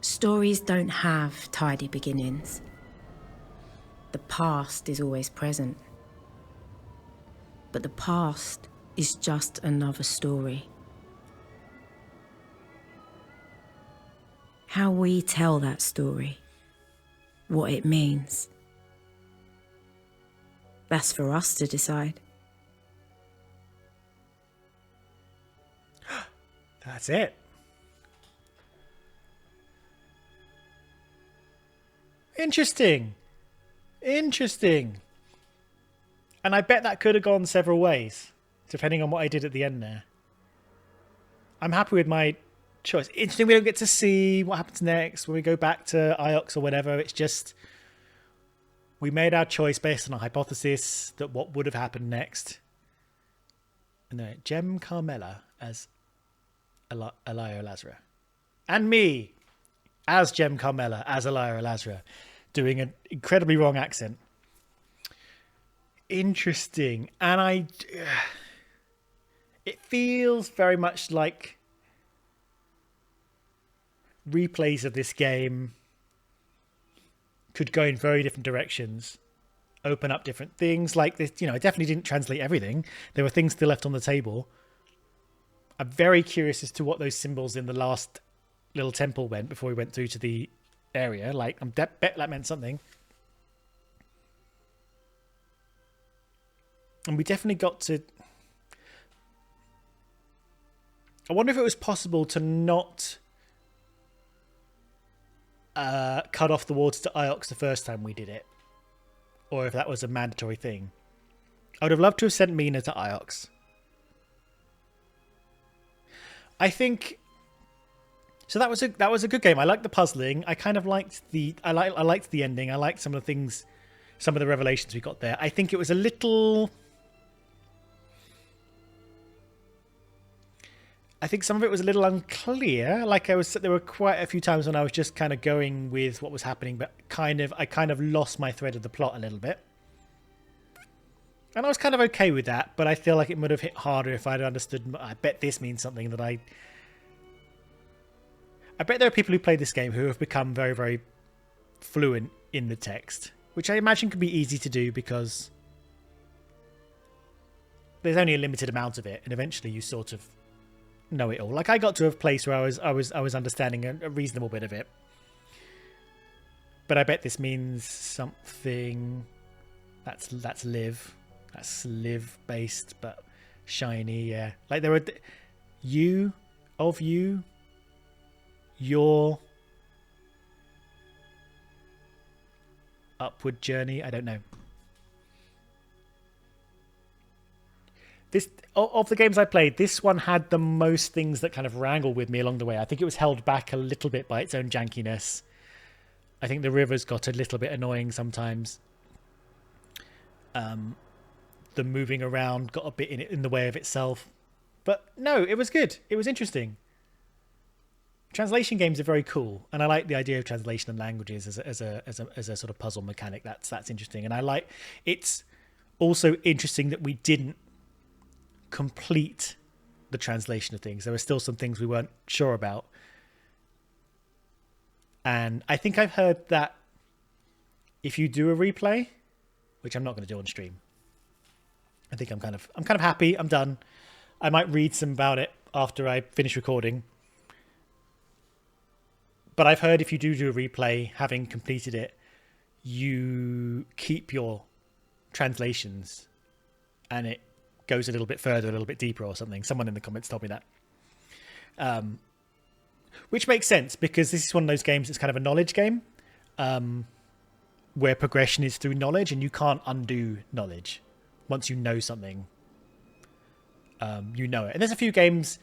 Stories don't have tidy beginnings. The past is always present. But the past is just another story. How we tell that story, what it means, that's for us to decide. That's it. Interesting. Interesting. And I bet that could have gone several ways, depending on what I did at the end there. I'm happy with my choice. Interesting, we don't get to see what happens next when we go back to Iox or whatever. It's just, we made our choice based on a hypothesis that what would have happened next. And then Gem Carmela as Elia Lazra. And me as Gem Carmela, as Elia Lazra, doing an incredibly wrong accent. Interesting. And it feels very much like replays of this game could go in very different directions, open up different things. Like this, I definitely didn't translate everything. There were things still left on the table. I'm very curious as to what those symbols in the last little temple went before we went through to the area. Like, I bet that meant something. And we definitely got to... I wonder if it was possible to not cut off the water to Iox the first time we did it. Or if that was a mandatory thing. I would have loved to have sent Mina to Iox. I think... So that was a good game. I liked the puzzling. I kind of liked I liked the ending. I liked some of the things, some of the revelations we got there. I think it was a little... I think some of it was a little unclear. Like there were quite a few times when I was just kind of going with what was happening, but I kind of lost my thread of the plot a little bit. And I was kind of okay with that, but I feel like it would have hit harder if I'd understood. I bet this means something that I bet there are people who play this game who have become very, very fluent in the text, which I imagine could be easy to do because there's only a limited amount of it, and eventually you sort of know it all. Like I got to a place where I was understanding a reasonable bit of it, but I bet this means something. That's live. That's live based, but shiny. Yeah, like there were your upward journey. I don't know. This of the games I played, this one had the most things that kind of wrangled with me along the way. I think it was held back a little bit by its own jankiness. I think the rivers got a little bit annoying sometimes. The moving around got a bit in the way of itself. But no, it was good. It was interesting. Translation games are very cool, and I like the idea of translation and languages as a sort of puzzle mechanic. That's interesting, and I like. It's also interesting that we didn't complete the translation of things. There were still some things we weren't sure about, and I think I've heard that if you do a replay, which I'm not going to do on stream, I think I'm kind of happy. I'm done. I might read some about it after I finish recording. But I've heard if you do a replay, having completed it, you keep your translations and it goes a little bit further, a little bit deeper or something. Someone in the comments told me that. Which makes sense because this is one of those games that's kind of a knowledge game where progression is through knowledge and you can't undo knowledge. Once you know something, you know it. And there's a few games...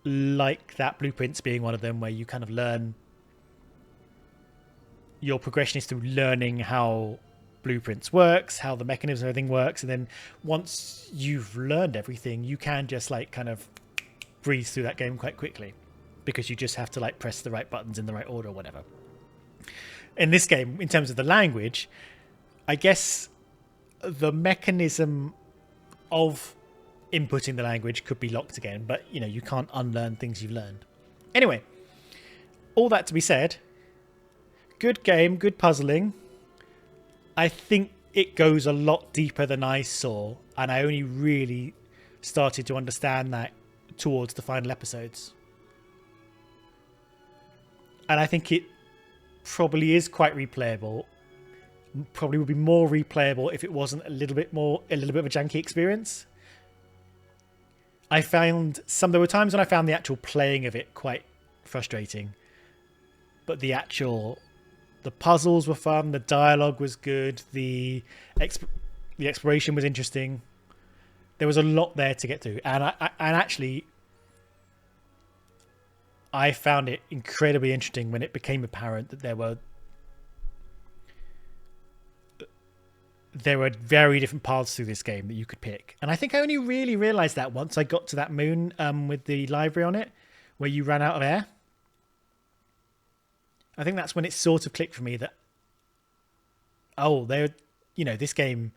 like that, Blueprints being one of them, where you kind of learn your progression is through learning how Blueprints works, how the mechanism of everything works, and then once you've learned everything, you can just like kind of breeze through that game quite quickly. because you just have to like press the right buttons in the right order or whatever. In this game, in terms of the language, I guess the mechanism of inputting the language could be locked again, but you know, you can't unlearn things you've learned. Anyway, all that to be said, good game, good puzzling. I think it goes a lot deeper than I saw, and I only really started to understand that towards the final episodes. And I think it probably is quite replayable. Probably would be more replayable if it wasn't a little bit of a janky experience. I found there were times when I found the actual playing of it quite frustrating, but the puzzles were fun, the dialogue was good, the exploration was interesting. There was a lot there to get through, and actually I found it incredibly interesting when it became apparent that there were very different paths through this game that you could pick. And I think I only really realised that once I got to that moon with the library on it, where you ran out of air. I think that's when it sort of clicked for me that, this game,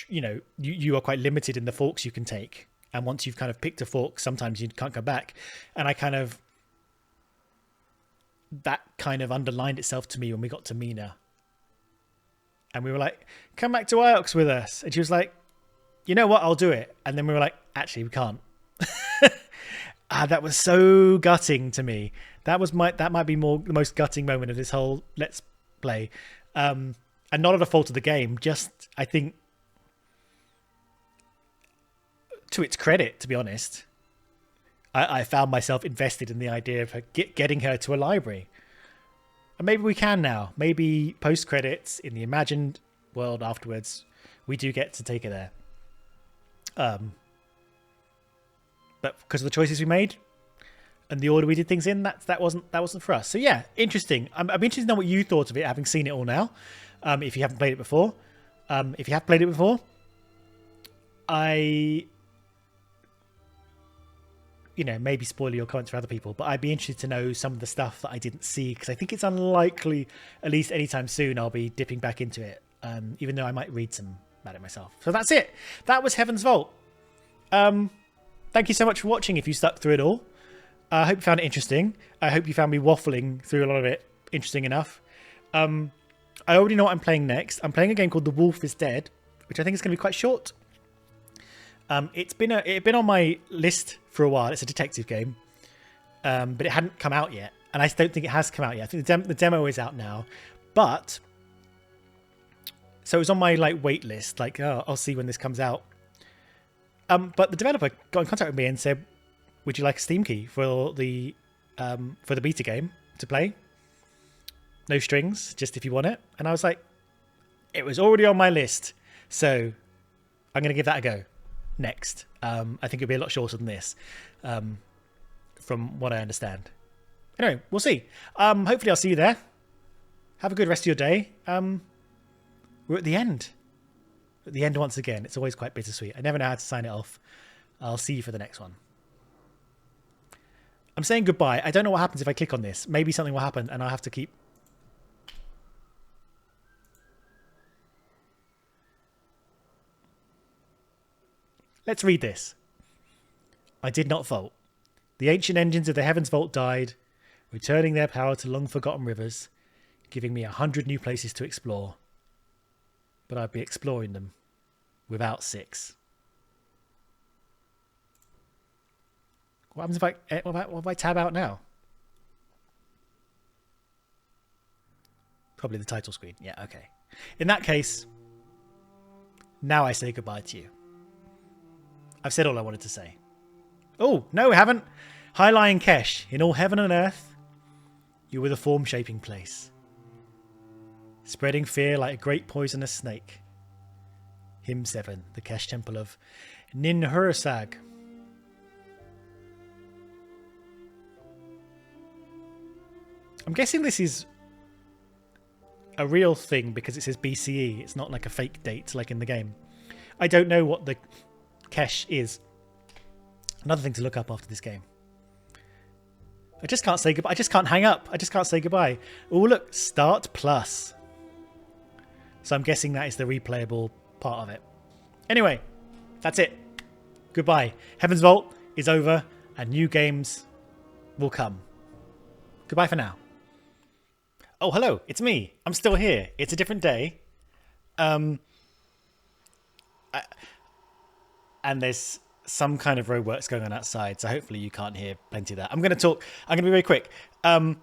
you are quite limited in the forks you can take. And once you've kind of picked a fork, sometimes you can't go back. And that kind of underlined itself to me when we got to Mina. And we were like, come back to Iox with us. And she was like, you know what, I'll do it. And then we were like, actually, we can't. That was so gutting to me. That might be the most gutting moment of this whole Let's Play. And not at a fault of the game, just, I think, to its credit, to be honest, I found myself invested in the idea of getting her to a library. And maybe we can now. Maybe post-credits in the imagined world afterwards, we do get to take her there. But because of the choices we made and the order we did things in, that wasn't for us. So yeah, interesting. I'm interested to know what you thought of it, having seen it all now. If you haven't played it before. If you have played it before, maybe spoil your comments for other people, but I'd be interested to know some of the stuff that I didn't see, because I think it's unlikely, at least anytime soon, I'll be dipping back into it, even though I might read some about it myself. So that's it. That was Heaven's Vault. Thank you so much for watching if you stuck through it all. I hope you found it interesting. I hope you found me waffling through a lot of it interesting enough. I already know what I'm playing next. I'm playing a game called The Wolf is Dead, which I think is going to be quite short. It's been on my list for a while. It's a detective game, but it hadn't come out yet, and I don't think it has come out yet. I think the demo is out now, but so it was on my wait list. I'll see when this comes out. But the developer got in contact with me and said, "Would you like a Steam key for the beta game to play? No strings, just if you want it." And I was like, "It was already on my list, so I'm going to give that a go." Next. I think it'll be a lot shorter than this, from what I understand. Anyway, we'll see. Hopefully I'll see you there. Have a good rest of your day. We're at the end. At the end once again. It's always quite bittersweet. I never know how to sign it off. I'll see you for the next one. I'm saying goodbye. I don't know what happens if I click on this. Maybe something will happen and I'll have to keep... Let's read this. I did not vault. The ancient engines of the Heaven's Vault died, returning their power to long-forgotten rivers, giving me 100 new places to explore. But I'd be exploring them without 6. What happens if I tab out now? Probably the title screen. Yeah, okay. In that case, now I say goodbye to you. I've said all I wanted to say. Oh, no, I haven't. High lying Kesh, in all heaven and earth, you were the form-shaping place, spreading fear like a great poisonous snake. Hymn 7, the Kesh Temple of Ninhursag. I'm guessing this is a real thing because it says BCE. It's not like a fake date like in the game. I don't know what the Kesh is. Another thing to look up after this game. I just can't say goodbye. I just can't hang up. I just can't say goodbye. Oh, look. Start plus. So I'm guessing that is the replayable part of it. Anyway, that's it. Goodbye. Heaven's Vault is over and new games will come. Goodbye for now. Oh, hello. It's me. I'm still here. It's a different day. And there's some kind of roadworks going on outside, so hopefully you can't hear plenty of that. I'm going to be very quick. When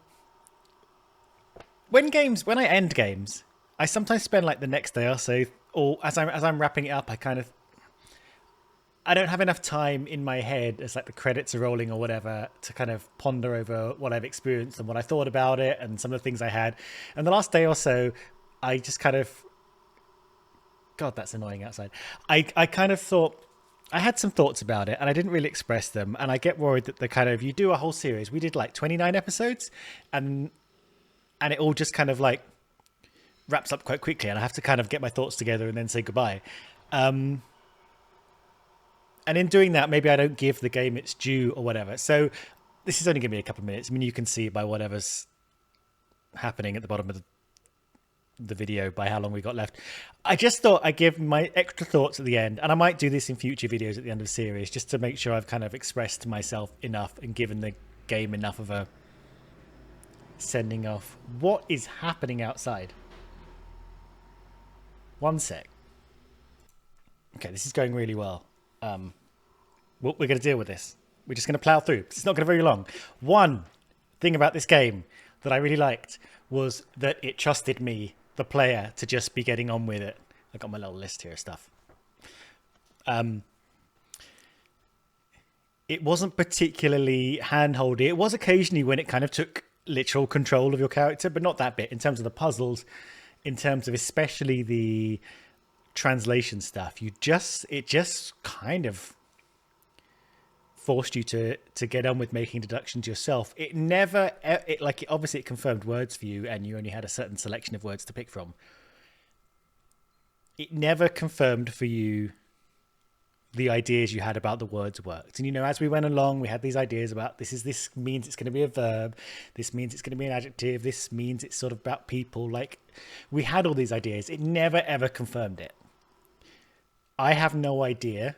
I end games, I sometimes spend like the next day or so, or as I'm wrapping it up, I don't have enough time in my head as like the credits are rolling or whatever to kind of ponder over what I've experienced and what I thought about it and some of the things I had. And the last day or so, I just kind of, God, that's annoying outside. I kind of thought, I had some thoughts about it and I didn't really express them. And I get worried that you do a whole series. We did like 29 episodes and it all just kind of like wraps up quite quickly. And I have to kind of get my thoughts together and then say goodbye. And in doing that, maybe I don't give the game its due or whatever. So this is only going to be a couple of minutes. I mean, you can see by whatever's happening at the bottom of the video by how long we got left. I just thought I'd give my extra thoughts at the end, and I might do this in future videos at the end of the series just to make sure I've kind of expressed myself enough and given the game enough of a sending off. What is happening outside? One sec. Okay, this is going really well. We're going to deal with this. We're just going to plow through. It's not going to be very long. One thing about this game that I really liked was that it trusted me, the player, to just be getting on with it. I got my little list here of stuff. It wasn't particularly hand-holdy. It was occasionally when it kind of took literal control of your character, but not that bit in terms of the puzzles, in terms of especially the translation stuff. It just kind of forced you to get on with making deductions yourself. It obviously it confirmed words for you and you only had a certain selection of words to pick from. It never confirmed for you the ideas you had about the words worked. And as we went along, we had these ideas about this means it's going to be a verb, this means it's going to be an adjective, this means it's sort of about people. Like, we had all these ideas. It never ever confirmed it. I have no idea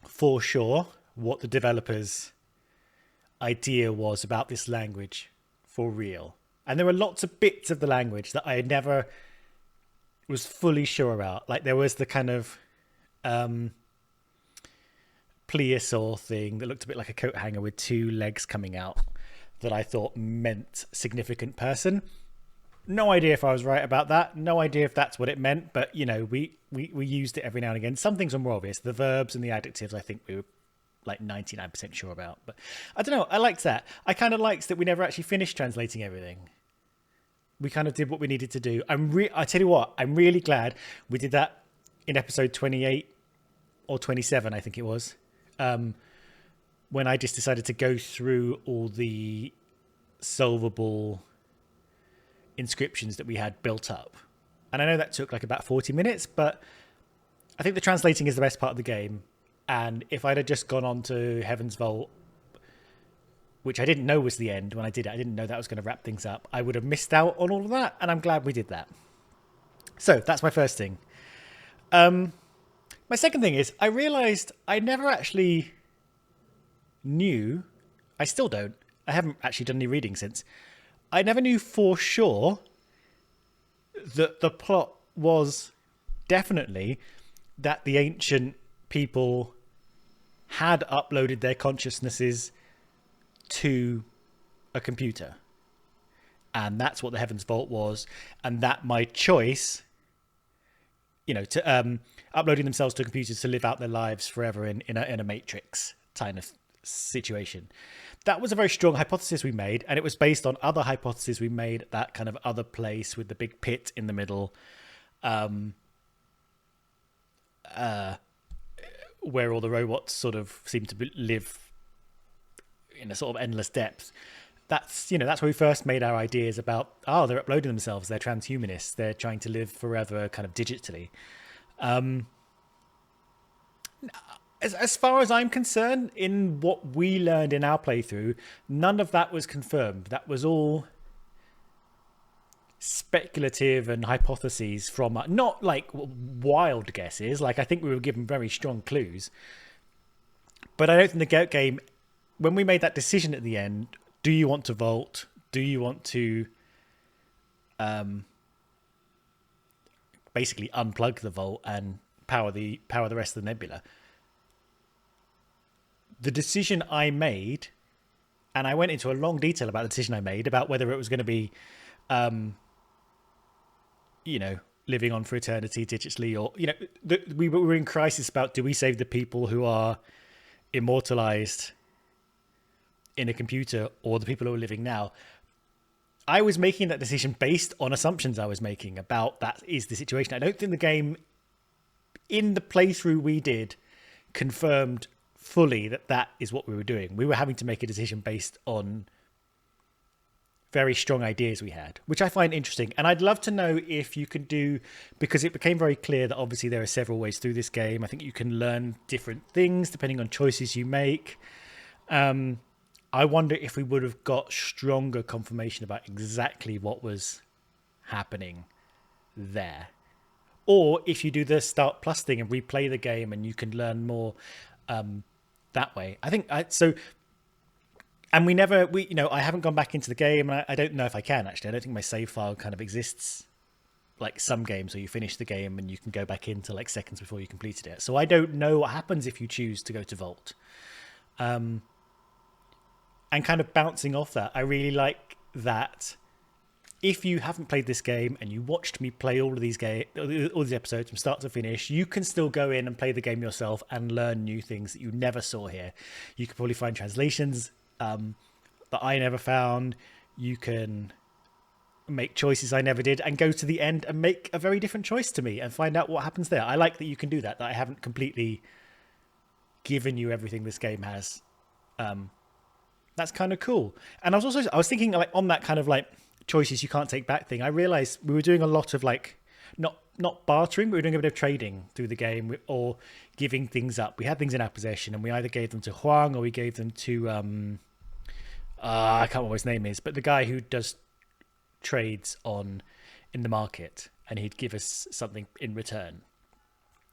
for sure what the developers' idea was about this language for real. And there were lots of bits of the language that I never was fully sure about. Like, there was the kind of plesiosaur thing that looked a bit like a coat hanger with two legs coming out that I thought meant significant person. No idea if I was right about that. No idea if that's what it meant. But, we used it every now and again. Some things were more obvious. The verbs and the adjectives, I think we were like 99% sure about. But I don't know. I liked that. I kind of liked that we never actually finished translating everything. We kind of did what we needed to do. I tell you what, I'm really glad we did that in episode 28 or 27, I think it was. When I just decided to go through all the solvable inscriptions that we had built up. And I know that took like about 40 minutes, but I think the translating is the best part of the game. And if I'd have just gone on to Heaven's Vault, which I didn't know was the end when I did it, I didn't know that was going to wrap things up, I would have missed out on all of that, and I'm glad we did that. So that's my first thing. My second thing is I realized I never actually knew, I still don't, I haven't actually done any reading since, I never knew for sure that the plot was definitely that the ancient people had uploaded their consciousnesses to a computer. And that's what the Heaven's Vault was. And that my choice, to uploading themselves to computers to live out their lives forever in a matrix kind of situation. That was a very strong hypothesis we made, and it was based on other hypotheses we made at that kind of other place with the big pit in the middle, where all the robots sort of seem to live in a sort of endless depth. That's where we first made our ideas about, they're uploading themselves, they're transhumanists, they're trying to live forever kind of digitally. As far as I'm concerned, in what we learned in our playthrough, none of that was confirmed. That was all speculative and hypotheses from not like wild guesses. Like I think we were given very strong clues, but I don't think the game, when we made that decision at the end, do you want to vault? Do you want to basically unplug the vault and power the rest of the nebula? The decision I made, and I went into a long detail about the decision I made about whether it was going to be, living on for eternity digitally, or we were in crisis about, do we save the people who are immortalized in a computer or the people who are living now? I was making that decision based on assumptions I was making about that is the situation. I don't think the game, in the playthrough we did, confirmed fully that is what we were doing. We were having to make a decision based on very strong ideas we had, which I find interesting. And I'd love to know if you can do, because it became very clear that obviously there are several ways through this game. I think you can learn different things depending on choices you make. I wonder if we would have got stronger confirmation about exactly what was happening there. Or if you do the Start Plus thing and replay the game and you can learn more that way. I think so. And I haven't gone back into the game, and I don't know if I can actually. I don't think my save file kind of exists like some games where you finish the game and you can go back into like seconds before you completed it. So I don't know what happens if you choose to go to Vault. And kind of bouncing off that, I really like that if you haven't played this game and you watched me play all these episodes from start to finish, you can still go in and play the game yourself and learn new things that you never saw here. You can probably find translations that I never found. You can make choices I never did and go to the end and make a very different choice to me and find out what happens there. I like that you can do that I haven't completely given you everything this game has. That's kind of cool. And I was thinking like on that kind of like choices you can't take back thing, I realized we were doing a lot of like not bartering, but we were doing a bit of trading through the game or giving things up. We had things in our possession and we either gave them to Huang or we gave them to I can't remember what his name is, but the guy who does trades in the market, and he'd give us something in return.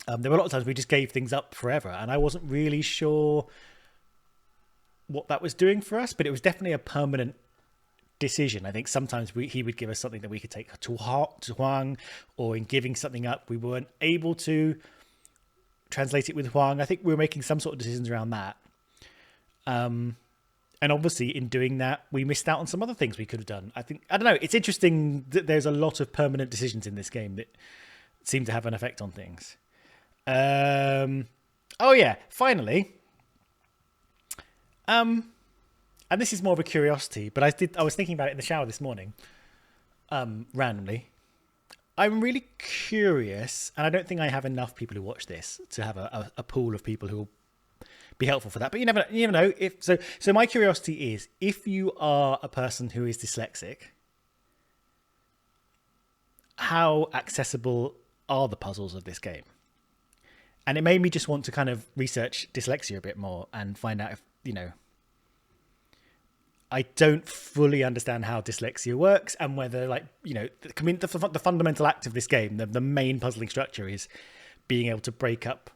There were a lot of times we just gave things up forever, and I wasn't really sure what that was doing for us, but it was definitely a permanent decision. I think sometimes he would give us something that we could take to Huang, or in giving something up, we weren't able to translate it with Huang. I think we were making some sort of decisions around that. And obviously in doing that, we missed out on some other things we could have done. I don't know. It's interesting that there's a lot of permanent decisions in this game that seem to have an effect on things. Oh yeah, finally. And this is more of a curiosity, but I was thinking about it in the shower this morning, randomly. I'm really curious, and I don't think I have enough people who watch this to have a pool of people who will be helpful for that. But you never know. So my curiosity is, if you are a person who is dyslexic, how accessible are the puzzles of this game? And it made me just want to kind of research dyslexia a bit more and find out if, I don't fully understand how dyslexia works and whether, the fundamental act of this game, the main puzzling structure is being able to break up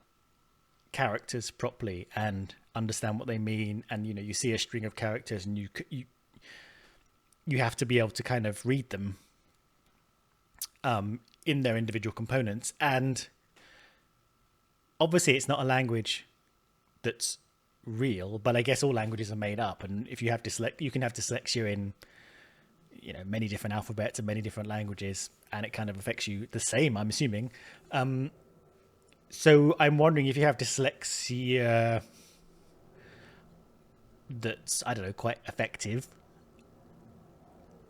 characters properly and understand what they mean. And, you see a string of characters and you have to be able to kind of read them in their individual components. And obviously it's not a language that's real, but I guess all languages are made up, and if you have you can have dyslexia in many different alphabets and many different languages, and it kind of affects you the same, I'm assuming. So I'm wondering if you have dyslexia that's, I don't know, quite effective,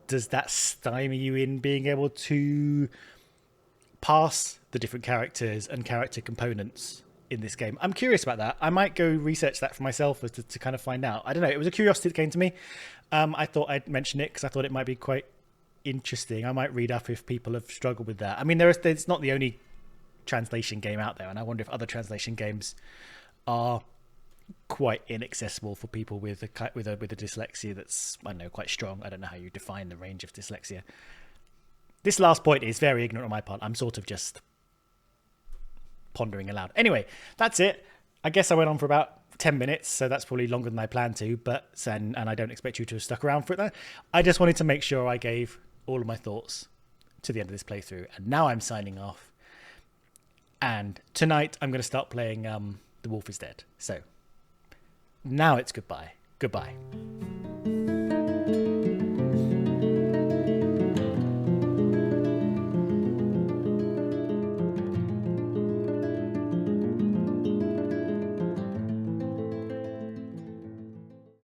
does that stymie you in being able to pass the different characters and character components in this game? I'm curious about that. I might go research that for myself to kind of find out. I don't know. It was a curiosity that came to me. I thought I'd mention it because I thought it might be quite interesting. I might read up if people have struggled with that. I mean, it's not the only translation game out there, and I wonder if other translation games are quite inaccessible for people with a dyslexia that's, I don't know, quite strong. I don't know how you define the range of dyslexia. This last point is very ignorant on my part. I'm sort of just pondering aloud. Anyway, that's it. I guess I went on for about 10 minutes, so that's probably longer than I planned to, and I don't expect you to have stuck around for it there. I just wanted to make sure I gave all of my thoughts to the end of this playthrough, and now I'm signing off. And tonight I'm going to start playing The Wolf is Dead. So now it's goodbye. Goodbye.